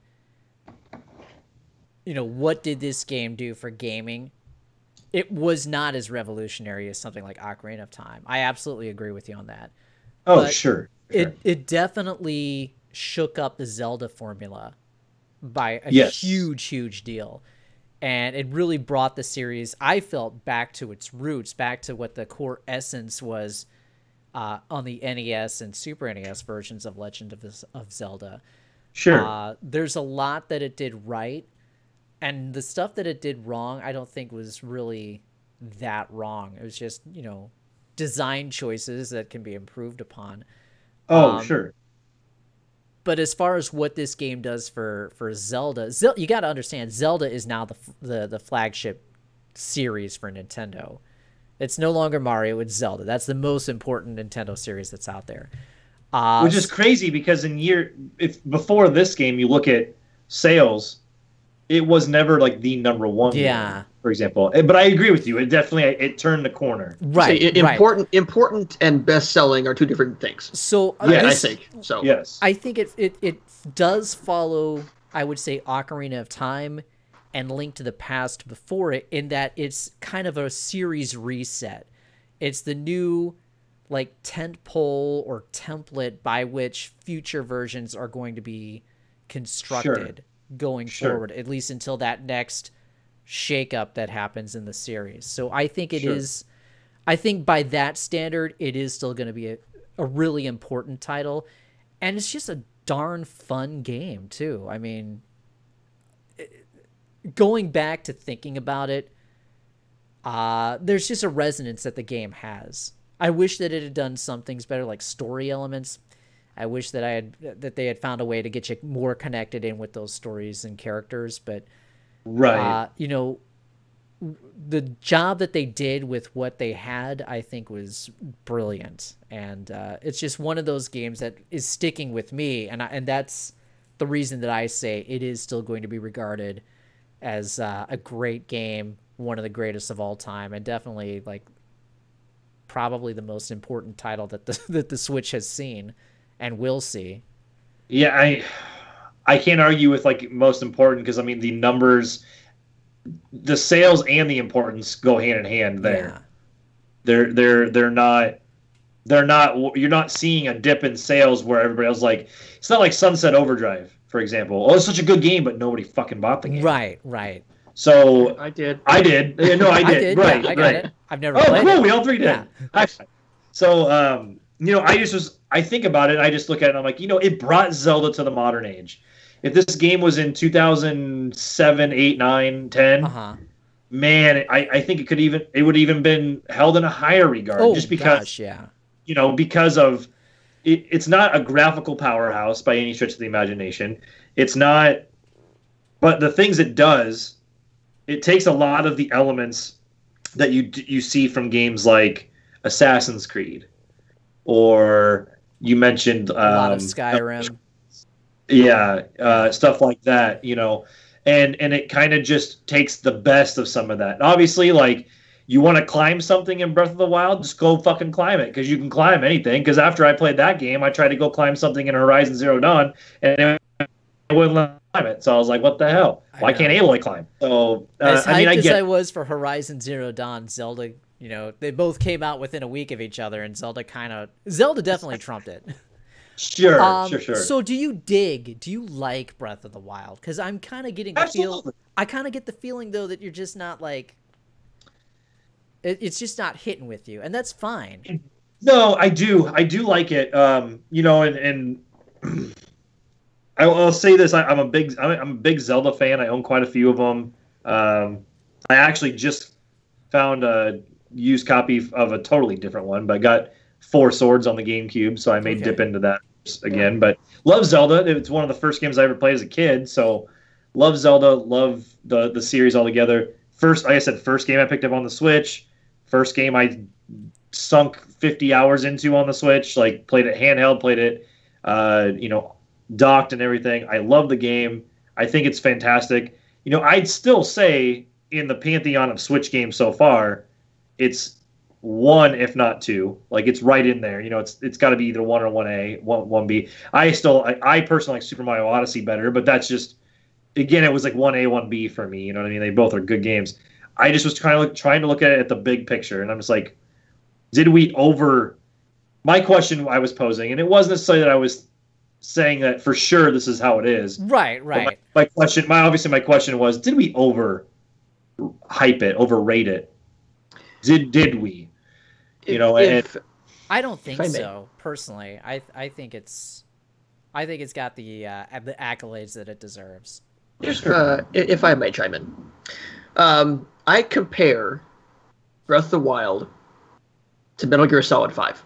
what did this game do for gaming? It was not as revolutionary as something like Ocarina of Time. I absolutely agree with you on that. Oh, But sure. It definitely shook up the Zelda formula by a huge deal. And it really brought the series, I felt, back to its roots, back to what the core essence was on the NES and Super NES versions of Legend of Zelda. Sure. There's a lot that it did right, and the stuff that it did wrong, I don't think was really that wrong. It was just, design choices that can be improved upon. Sure. But as far as what this game does for Zelda, you got to understand, Zelda is now the flagship series for Nintendo. It's no longer Mario, it's Zelda. That's the most important Nintendo series that's out there. Which is crazy because if before this game you look at sales, it was never like the number one game, for example. But I agree with you. It definitely turned the corner. Right. Important and best selling are two different things. So I think so. Yes. I think it does follow, I would say, Ocarina of Time and Link to the Past before it, in that it's kind of a series reset. It's the new tentpole or template by which future versions are going to be constructed going forward, at least until that next shakeup that happens in the series. So I think it is, I think by that standard, it is still going to be a really important title. And it's just a darn fun game too. I mean, going back to thinking about it, there's just a resonance that the game has. I wish that it had done some things better, like story elements. I wish that they had found a way to get you more connected in with those stories and characters. But the job that they did with what they had, I think, was brilliant. And it's just one of those games that is sticking with me, and that's the reason that I say it is still going to be regarded as a great game, one of the greatest of all time, and definitely like probably the most important title that the Switch has seen and will see. Yeah, I can't argue with like most important, because I mean the numbers, the sales and the importance go hand in hand there. Yeah. They're not you're not seeing a dip in sales where everybody else, like, it's not like Sunset Overdrive, for example. Oh, it's such a good game, but nobody fucking bought the game. Right. So I did. Yeah, no, I did. Right, yeah, I got it. I've never played it. We all three did. Yeah. So, you know, I think about it, I just look at it and I'm like, you know, it brought Zelda to the modern age. If this game was in 2007, 8, 9, 10, man, I think it would even been held in a higher regard, just because, you know, because of it's not a graphical powerhouse by any stretch of the imagination. It's not, but the things it does, it takes a lot of the elements that you see from games like Assassin's Creed, or you mentioned a lot of Skyrim. Stuff like that, you know, and it kind of just takes the best of some of that. And obviously, like, you want to climb something in Breath of the Wild, just go fucking climb it, because you can climb anything. Because after I played that game, I tried to go climb something in Horizon Zero Dawn, and it wouldn't let me climb it. So I was like, what the hell? Why can't Aloy climb? So, as hyped as I was for Horizon Zero Dawn, Zelda, you know, they both came out within a week of each other, and Zelda definitely trumped it. Sure. So do you like Breath of the Wild? Because I'm kind of getting I kind of get the feeling, though, that you're just not like, it's just not hitting with you, and that's fine. No, I do like it. You know, and I'll say this: I'm a big Zelda fan. I own quite a few of them. I actually just found a used copy of a totally different one, but I got 4 Swords on the GameCube, so I may dip into that again. But love Zelda. It's one of the first games I ever played as a kid, so love Zelda. Love the series altogether. First, like I said, first game I picked up on the Switch. First game I sunk 50 hours into on the Switch. Like, played it handheld, played it, you know, docked and everything. I love the game. I think it's fantastic. You know, I'd still say in the pantheon of Switch games so far, it's 1, if not 2. Like, it's right in there. You know, it's got to be either 1 or 1A, 1B. I personally like Super Mario Odyssey better, but that's just, again, it was like 1A, 1B for me. You know what I mean? They both are good games. I just was trying to look at it at the big picture, and I'm just like, my question I was posing, and it wasn't necessarily that I was saying that for sure this is how it is. Right. My question was, did we overrate it? Did we? You know, I don't think so. Personally, I think it's got the accolades that it deserves. If I may chime in, I compare Breath of the Wild to Metal Gear Solid 5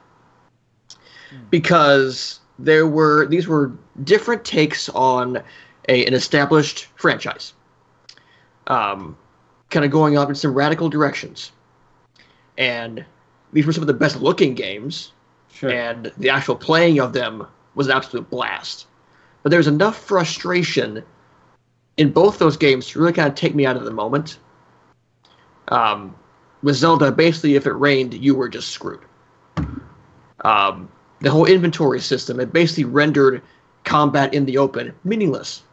because these were different takes on an established franchise, kind of going off in some radical directions. And these were some of the best looking games, and the actual playing of them was an absolute blast. But there's enough frustration in both those games to really kind of take me out of the moment. With Zelda, basically, if it rained, you were just screwed. The whole inventory system, it basically rendered combat in the open meaningless.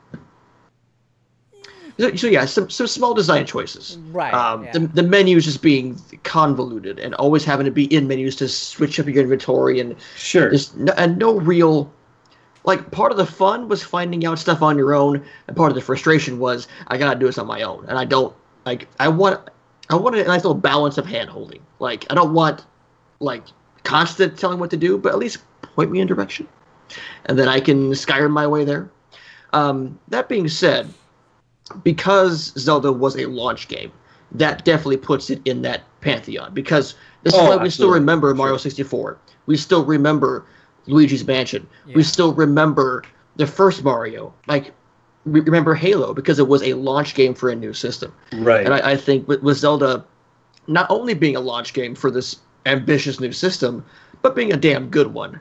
So yeah, some small design choices. Right. The menus just being convoluted and always having to be in menus to switch up your inventory and no real, like, part of the fun was finding out stuff on your own, and part of the frustration was I gotta do this on my own, and I don't like. I want a nice little balance of hand holding. Like, I don't want like constant telling what to do, but at least point me in direction, and then I can Skyrim my way there. That being said, because Zelda was a launch game, that definitely puts it in that pantheon. Because this is why we still remember Mario 64. We still remember Luigi's Mansion. Yeah. We still remember the first Mario. Like, remember Halo because it was a launch game for a new system. Right. And I think with Zelda not only being a launch game for this ambitious new system, but being a damn good one,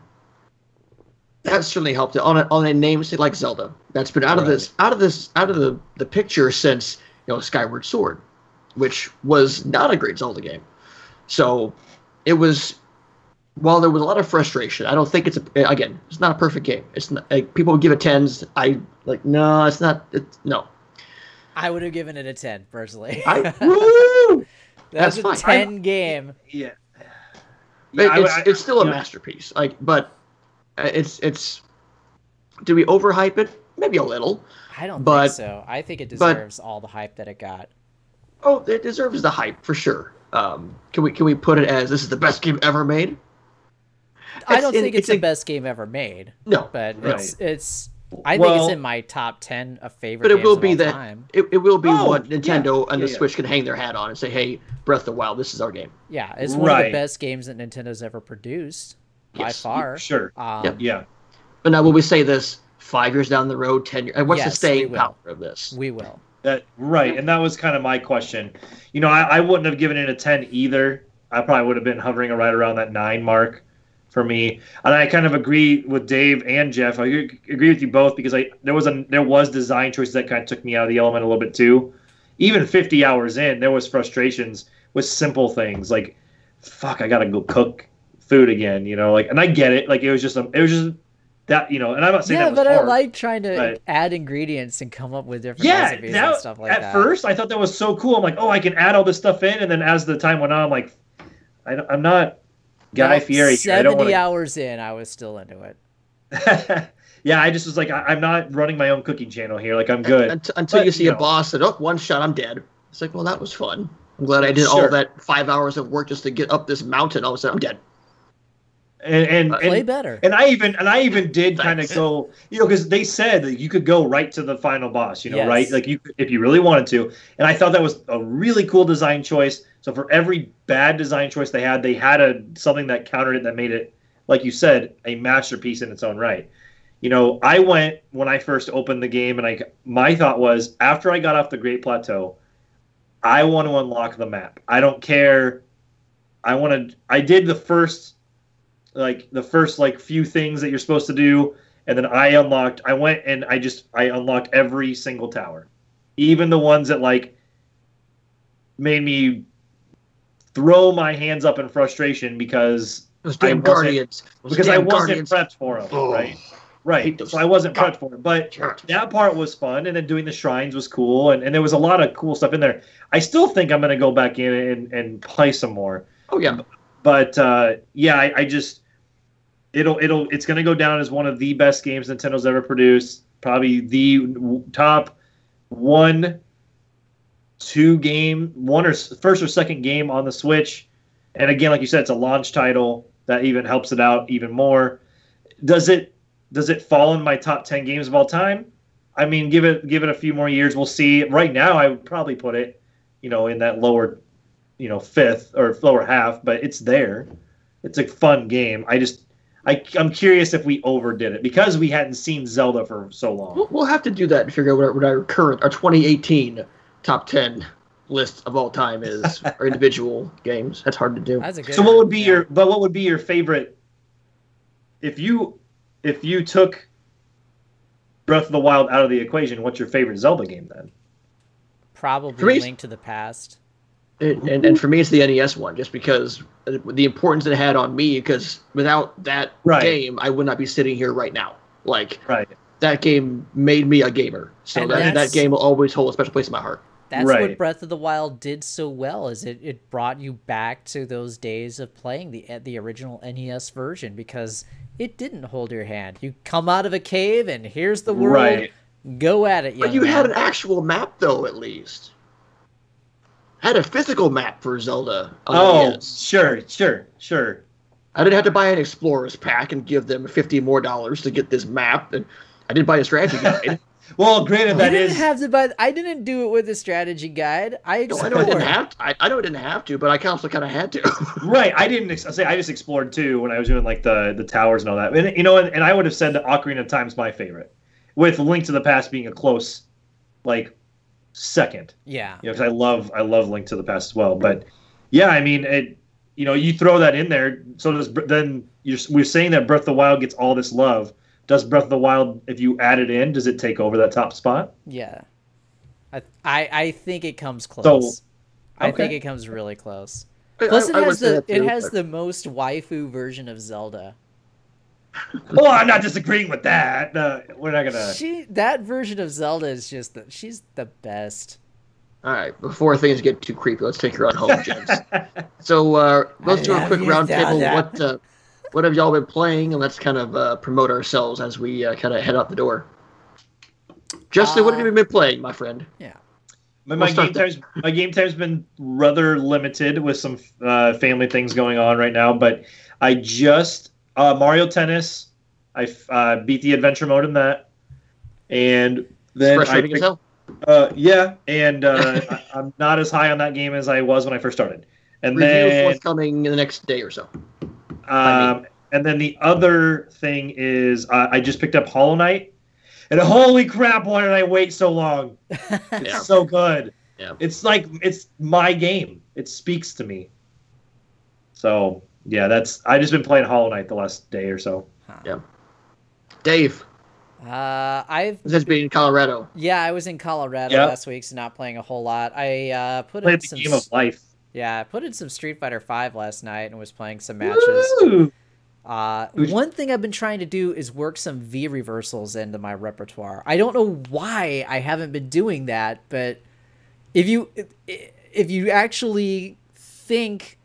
that certainly helped it on a namesake like Zelda. That's been out of the picture since Skyward Sword, which was not a great Zelda game. So it was. While there was a lot of frustration, I don't think it's not a perfect game. It's not, people would give it 10s. No, it's not. No. I would have given it a 10 personally. Woo! That's fine. a 10 game. Yeah. It's still a masterpiece. But it's. Do we overhype it? Maybe a little. I don't think so. I think it deserves all the hype that it got. Oh, it deserves the hype for sure. Can we put it as this is the best game ever made? I don't think it's the best game ever made. No, but right. it's. I think it's in my top 10 of favorite. But it games will of be all that. time. It will be what Nintendo and the Switch can hang their hat on and say, "Hey, Breath of the Wild, this is our game." Yeah, it's one of the best games that Nintendo's ever produced by far. Sure. Yeah. But now, will we say this 5 years down the road, 10 years? What's the staying power of this? We will. And that was kind of my question. I wouldn't have given it a 10 either. I probably would have been hovering right around that 9 mark for me. And I kind of agree with Dave and Jeff. I agree with you both because there was design choices that kind of took me out of the element a little bit too. Even 50 hours in, there was frustrations with simple things like, fuck, I gotta go cook food again. And I get it. Like it was just that, and I'm not saying that was hard. I like trying to add ingredients and come up with different recipes and stuff like that. At first, I thought that was so cool. I'm like, I can add all this stuff in, and then as the time went on, I'm like, I'm not Guy Fieri. 70 hours in, I was still into it. Yeah, I just was like, I'm not running my own cooking channel here. Like, I'm good. Until you see a boss that, one shot, I'm dead. It's like, well, that was fun. I'm glad I did all that 5 hours of work just to get up this mountain. All of a sudden, I'm dead. And play better. And I even did kind of go, because they said that you could go right to the final boss, right? Like if you really wanted to. And I thought that was a really cool design choice. So for every bad design choice they had something that countered it that made it, like you said, a masterpiece in its own right. I went when I first opened the game, and my thought was after I got off the Great Plateau, I want to unlock the map. I don't care. I did the first few things that you're supposed to do, and then I went and I unlocked every single tower, even the ones that made me throw my hands up in frustration because I wasn't prepped for them, right. So I wasn't prepped for it, but that part was fun, and then doing the shrines was cool, and there was a lot of cool stuff in there. I still think I'm going to go back in and play some more. Oh yeah, but I just it's going to go down as one of the best games Nintendo's ever produced. Probably the top one or first or second game on the Switch. And again, like you said, it's a launch title that even helps it out even more. Does it fall in my top 10 games of all time? I mean, give it a few more years. We'll see. Right now, I would probably put it, in that lower, fifth or lower half, but it's there. It's a fun game. I'm curious if we overdid it because we hadn't seen Zelda for so long. We'll have to do that and figure out what our 2018 top 10 list of all time is, our individual games. That's hard to do. That's a good so what would be your favorite if you took Breath of the Wild out of the equation? What's your favorite Zelda game then? Probably Link to the Past. And for me, it's the NES one, just because the importance it had on me. Because without that game, I would not be sitting here right now. That game made me a gamer, so that game will always hold a special place in my heart. That's what Breath of the Wild did so well, is it brought you back to those days of playing the original NES version, because it didn't hold your hand. You come out of a cave and here's the world. Go at it, But you had an actual map, though, at least. Had a physical map for Zelda. Sure. I didn't have to buy an Explorer's pack and give them $50 more to get this map, and I didn't buy a strategy guide. Well, granted, I didn't do it with a strategy guide. I know I didn't have to. I know I didn't have to, but I also kind of had to. Right. I just explored too when I was doing the towers and all that. And I would have said that Ocarina of Time is my favorite. with Link to the Past being a close, like, second. Yeah. You know, because I love Link to the Past as well. But yeah, I mean, you throw that in there. So we're saying that Breath of the Wild gets all this love. Does Breath of the Wild, if you add it in, does it take over that top spot? Yeah. I think it comes close. So, okay. I think it comes really close. Plus, it has the most waifu version of Zelda. Well, I'm not disagreeing with that. We're not gonna. That version of Zelda is just she's the best. All right, before things get too creepy, let's take her on home, James. So let's do a quick roundtable. What have y'all been playing, and let's kind of promote ourselves as we kind of head out the door. Justin, what have you been playing, my friend? Yeah. My game time's been rather limited with some family things going on right now, but I just Mario Tennis. I beat the adventure mode in that, and then frustrating as hell. Yeah, and I'm not as high on that game as I was when I first started. And Review then forthcoming in the next day or so. And then the other thing is I just picked up Hollow Knight, and holy crap, why did I wait so long? It's so good. Yeah. It's like it's my game. It speaks to me. So yeah, I just been playing Hollow Knight the last day or so. Yeah. Dave. This being in Colorado. Yeah, I was in Colorado last week, so not playing a whole lot. I played the game of life. Yeah, I put in some Street Fighter V last night and was playing some matches. Woo! One thing I've been trying to do is work some V reversals into my repertoire. I don't know why I haven't been doing that, but if you actually think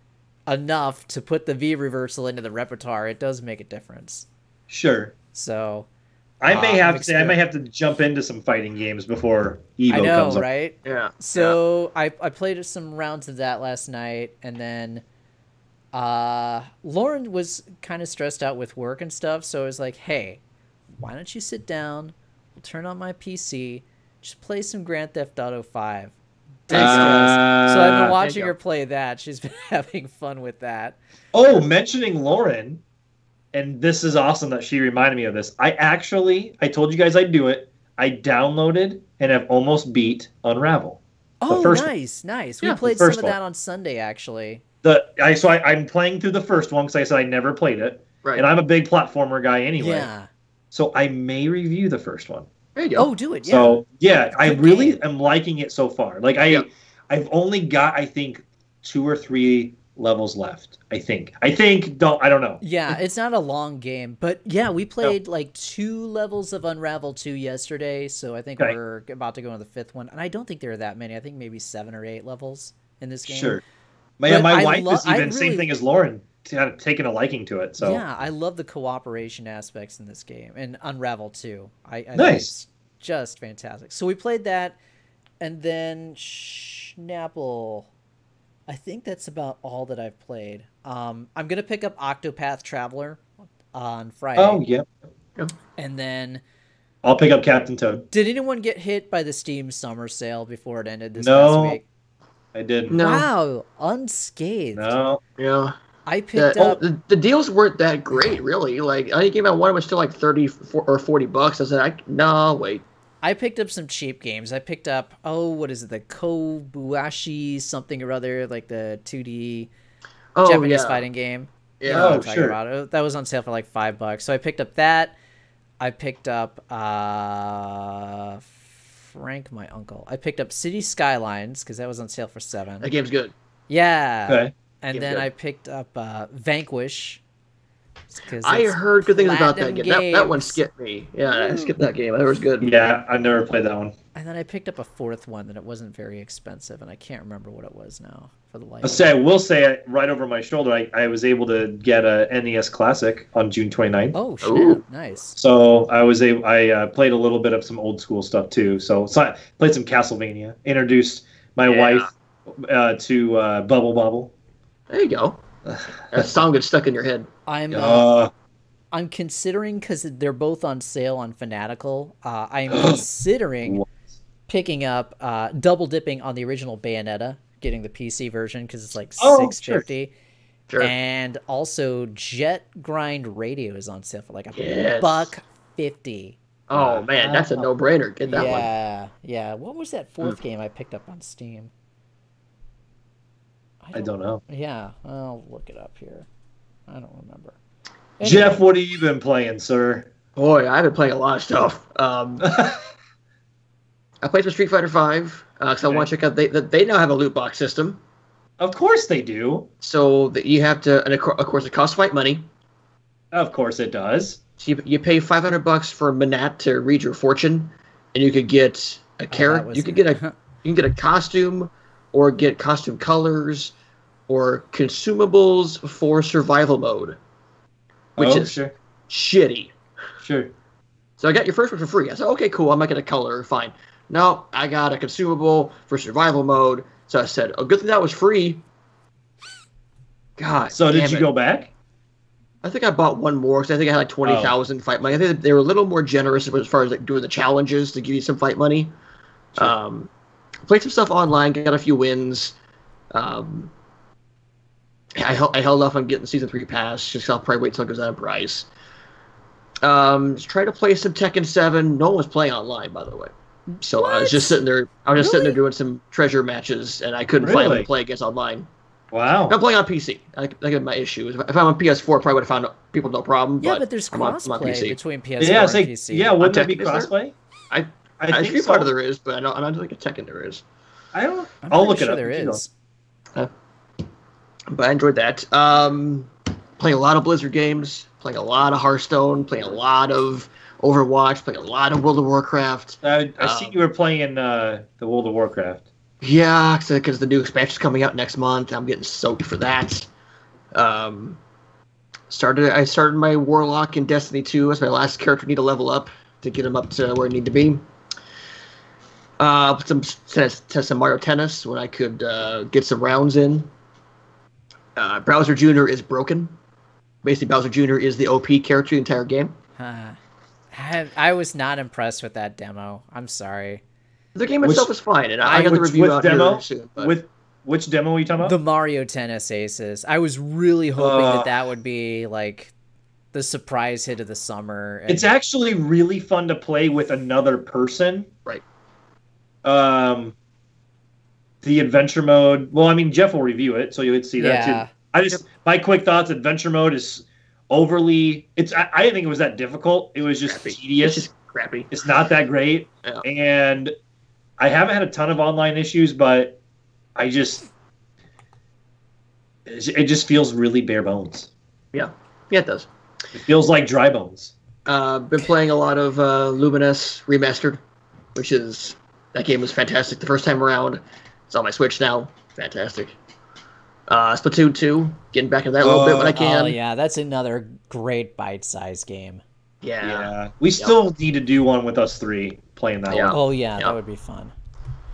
enough to put the V reversal into the repertoire, it does make a difference. Sure. So I may have to jump into some fighting games before Evo comes up. Right? Yeah. So I played some rounds of that last night, and then Lauren was kind of stressed out with work and stuff, so I was like, hey, why don't you sit down, we'll turn on my PC, just play some Grand Theft Auto 5. So I've been watching her play that. She's been having fun with that. Oh, mentioning Lauren, and this is awesome that she reminded me of this. I told you guys I'd do it. I downloaded and have almost beat Unravel. Oh, nice. We played some of that on Sunday, actually. I'm playing through the first one because I said I never played it. Right. And I'm a big platformer guy anyway. Yeah. So I may review the first one. There you go. Oh, do it. Yeah. So yeah, I really am liking it so far. Like I've only got 2 or 3 levels left. I don't know. Yeah, it's not a long game, but yeah, we played like 2 levels of Unravel 2 yesterday, so I think we're about to go on the 5th one, and I don't think there are that many. I think maybe 7 or 8 levels in this game. Sure. My wife is even same thing as Lauren, kind of taking a liking to it. So yeah, I love the cooperation aspects in this game, and Unravel 2. I nice. think it's just fantastic. So we played that, and then Schnapple. I think that's about all that I've played. I'm gonna pick up Octopath Traveler on Friday. Oh yeah. And then I'll pick up Captain Toad. Did anyone get hit by the Steam Summer Sale before it ended this past week? I didn't. No. Wow, unscathed. No. Yeah. I picked up. The deals weren't that great, really. Like I came out one was still like $30 or $40. I said, no, wait. I picked up some cheap games. I picked up, what is it, the Kobuashi something or other, like the 2D Japanese fighting game. Yeah, you know what I'm talking about. That was on sale for like $5. So I picked up that. I picked up Frank, my uncle. I picked up City Skylines because that was on sale for $7. That game's good. Yeah. Okay. And then I picked up Vanquish. I heard good things about that game. That one skipped me. Yeah, I skipped that game. That was good. Yeah, I've never played that one. And then I picked up a 4th one that it wasn't very expensive, and I can't remember what it was now for the life. I will say right over my shoulder, I was able to get a NES Classic on June 29th. Oh, shit. Nice. So I played a little bit of some old school stuff too. So I played some Castlevania. Introduced my wife to Bubble Bobble. There you go. That song gets stuck in your head. I'm considering, because they're both on sale on Fanatical, I'm considering picking up, double dipping on the original Bayonetta, getting the PC version because it's like $6.50. Sure. And also Jet Grind Radio is on sale for like $1.50. Oh man, that's a no-brainer. Get that one. Yeah. What was that fourth game I picked up on Steam? I don't know. Yeah, I'll look it up here. I don't remember. Anyway. Jeff, what have you been playing, sir? Boy, I've been playing a lot of stuff. I played some Street Fighter V because I want to check out. They now have a loot box system. Of course they do. So that you have to, and of course, it costs fight money. Of course it does. So you pay $500 for a Manat to read your fortune, and you could get a character. You can get a costume, or get costume colors, or consumables for survival mode, which is shitty. Sure. So I got your first one for free. I said, okay, cool. I'm not going to color. Fine. No, I got a consumable for survival mode. So I said, oh, good thing that was free. God. So did you go back? I think I bought one more because I think I had like 20,000 fight money. I think they were a little more generous as far as like doing the challenges to give you some fight money. Sure. Played some stuff online, got a few wins. I held off on getting the Season 3 pass, just I'll probably wait until it goes out of price. Try to play some Tekken 7. No one was playing online, by the way. So I was just sitting there. Sitting there doing some treasure matches, and I couldn't find them to play against online. Wow. I'm playing on PC. I think my issue is if I'm on PS4, I probably would have found people no problem. Yeah, but there's crossplay between PS4 and PC. Yeah, wouldn't that be crossplay? I think Street Fighter there is, but I don't think a Tekken there is. I'll look it up. There is. But I enjoyed that. Playing a lot of Blizzard games, playing a lot of Hearthstone, playing a lot of Overwatch, playing a lot of World of Warcraft. I see you were playing the World of Warcraft. Yeah, because the new expansion's coming out next month. I'm getting soaked for that. I started my Warlock in Destiny 2 as my last character. Need to level up to get him up to where I need to be. Some Mario Tennis when I could get some rounds in. Bowser Jr. is broken. Basically, Bowser Jr. is the OP character the entire game. I was not impressed with that demo. I'm sorry. The game itself is fine, and I got the review out here soon. But... Which demo are you talking about? The Mario Tennis Aces. I was really hoping that would be like the surprise hit of the summer. It's actually really fun to play with another person. Right. The adventure mode. Well, I mean, Jeff will review it, so you would see that too. My quick thoughts: adventure mode is overly. I didn't think it was that difficult. It was just tedious. It's just crappy. It's not that great, and I haven't had a ton of online issues, but it just feels really bare bones. Yeah, it does. It feels like dry bones. Been playing a lot of Luminous Remastered, that game was fantastic the first time around. It's on my Switch now. Fantastic. Splatoon 2, getting back into that a little bit when I can. Oh yeah, that's another great bite-sized game. Yeah. We still need to do one with us three playing that one. Oh yeah, that would be fun.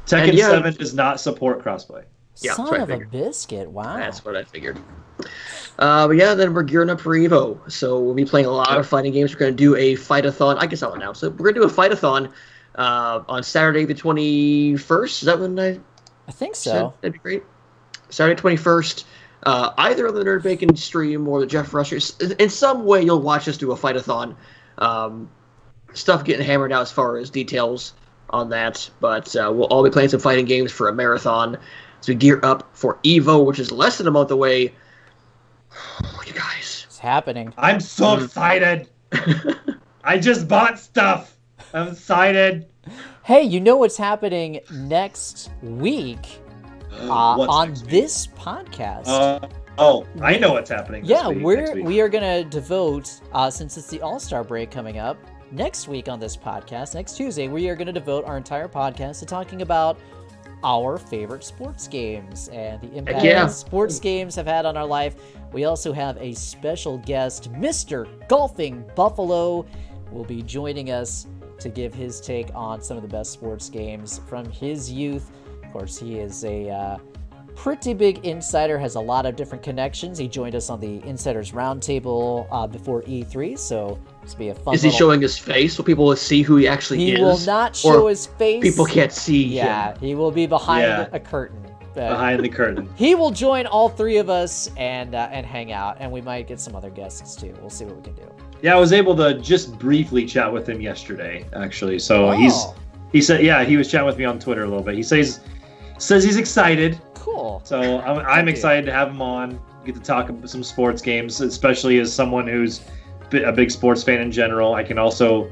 Tekken 7 does not support crossplay. Yeah, Son of a biscuit, wow. That's what I figured. But yeah, then we're gearing up for EVO. So we'll be playing a lot of fighting games. We're going to do a fight-a-thon. I guess I'll announce it. We're going to do a fight-a-thon on Saturday the 21st. Is that when I think so. Said? That'd be great. Saturday 21st. Either on the Nerd Bacon stream or the Jeff Rusher. In some way, you'll watch us do a fight-a-thon. Stuff getting hammered out as far as details on that. But we'll all be playing some fighting games for a marathon. So we gear up for EVO, which is less than a month away. Oh, you guys. It's happening. I'm so excited. I just bought stuff. I'm excited. Hey, you know what's happening next week on this podcast? I know what's happening. We are going to devote, since it's the All-Star break coming up, next week on this podcast, next Tuesday, we are going to devote our entire podcast to talking about our favorite sports games and the impact that sports games have had on our life. We also have a special guest, Mr. Golfing Buffalo, will be joining us to give his take on some of the best sports games from his youth. Of course, he is a pretty big insider, has a lot of different connections. He joined us on the Insiders Roundtable before E3, so this will be a fun. Is he showing his face so people will see who he actually is? He will not show his face. People can't see him. Yeah, he will be behind a curtain. Behind the curtain. He will join all three of us and hang out, and we might get some other guests too. We'll see what we can do. Yeah, I was able to just briefly chat with him yesterday, actually. So he said, he was chatting with me on Twitter a little bit. He says he's excited. Cool. So I'm excited to have him on, get to talk about some sports games, especially as someone who's a big sports fan in general. I can also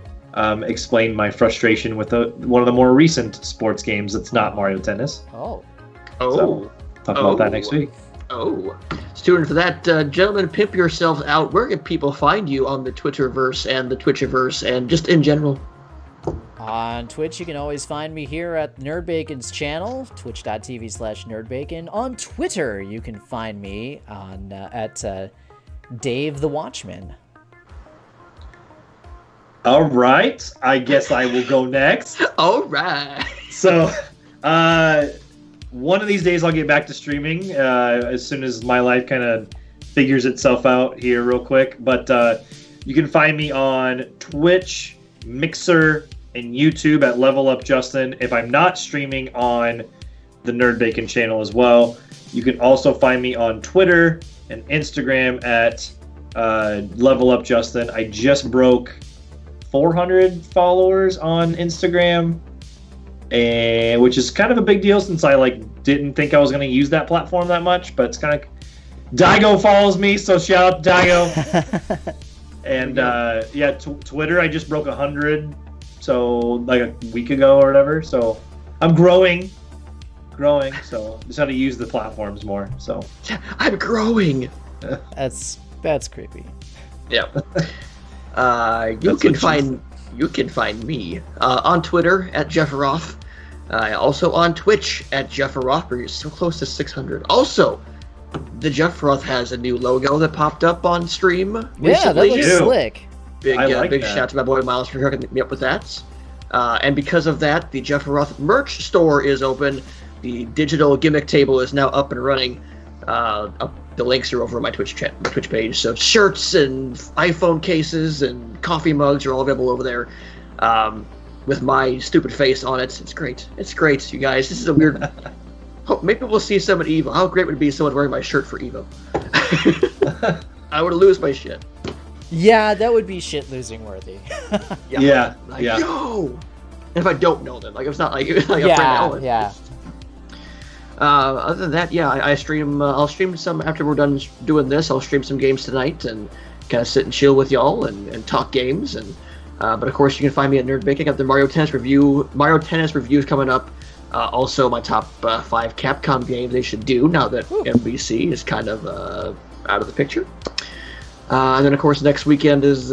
explain my frustration with one of the more recent sports games that's not Mario Tennis. So, talk about that next week. Stay tuned for that. Gentlemen, pimp yourselves out. Where can people find you on the Twitterverse and the Twitchiverse and just in general? On Twitch, you can always find me here at Nerdbacon's channel, twitch.tv/nerdbacon. On Twitter, you can find me on at Dave the Watchman. All right. I guess I will go next. All right. So, one of these days I'll get back to streaming as soon as my life kind of figures itself out here real quick. But you can find me on Twitch, Mixer, and YouTube at Level Up Justin. If I'm not streaming on the Nerd Bacon channel as well, you can also find me on Twitter and Instagram at Level Up Justin. I just broke 400 followers on Instagram, and which is kind of a big deal since I didn't think I was going to use that platform that much, but it's kind of Daigo follows me, so shout out to Daigo. And Twitter, I just broke 100 so a week ago or whatever, so I'm growing, so just how to use the platforms more. So I'm growing. That's creepy. Yeah. You can find me on Twitter at Jeff Roth. Also on Twitch at Jeff Roth. We're so close to 600. Also, the Jeff Roth has a new logo that popped up on stream recently. Yeah, that looks slick. Big shout out to my boy Miles for hooking me up with that. And because of that, the Jeff Roth merch store is open. The digital gimmick table is now up and running. The links are over on my Twitch page. So shirts and iPhone cases and coffee mugs are all available over there. With my stupid face on it. It's great. It's great, you guys. This is a weird... maybe we'll see some at EVO. How great would it be someone wearing my shirt for EVO? I would lose my shit. Yeah, that would be shit losing worthy. Yeah. Yo! And if I don't know them, it's not like a friend. Yeah. Other than that, I stream. I'll stream some after we're done doing this. I'll stream some games tonight and kind of sit and chill with y'all and talk games. And but of course, you can find me at Nerd Bacon. I got the Mario Tennis reviews coming up. Also, my top 5 Capcom games they should do now that MVC is kind of out of the picture. And then, of course, next weekend is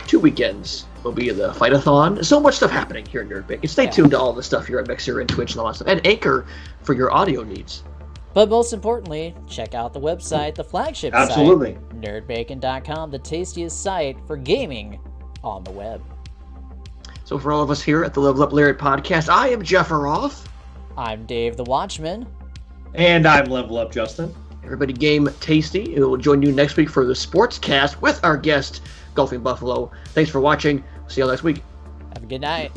2 weekends. Will be the Fight-a-thon. So much stuff happening here in Nerd Bacon. Stay tuned to all the stuff here at Mixer and Twitch and all that stuff. And Anchor for your audio needs. But most importantly, check out the website, the flagship site. Nerdbacon.com, the tastiest site for gaming on the web. So for all of us here at the Level Up Lariat podcast, I am Jeff Roth. I'm Dave the Watchman. And I'm Level Up Justin. Everybody game tasty. We will join you next week for the Sports Cast with our guest, Golfing Buffalo. Thanks for watching. See you all next week. Have a good night.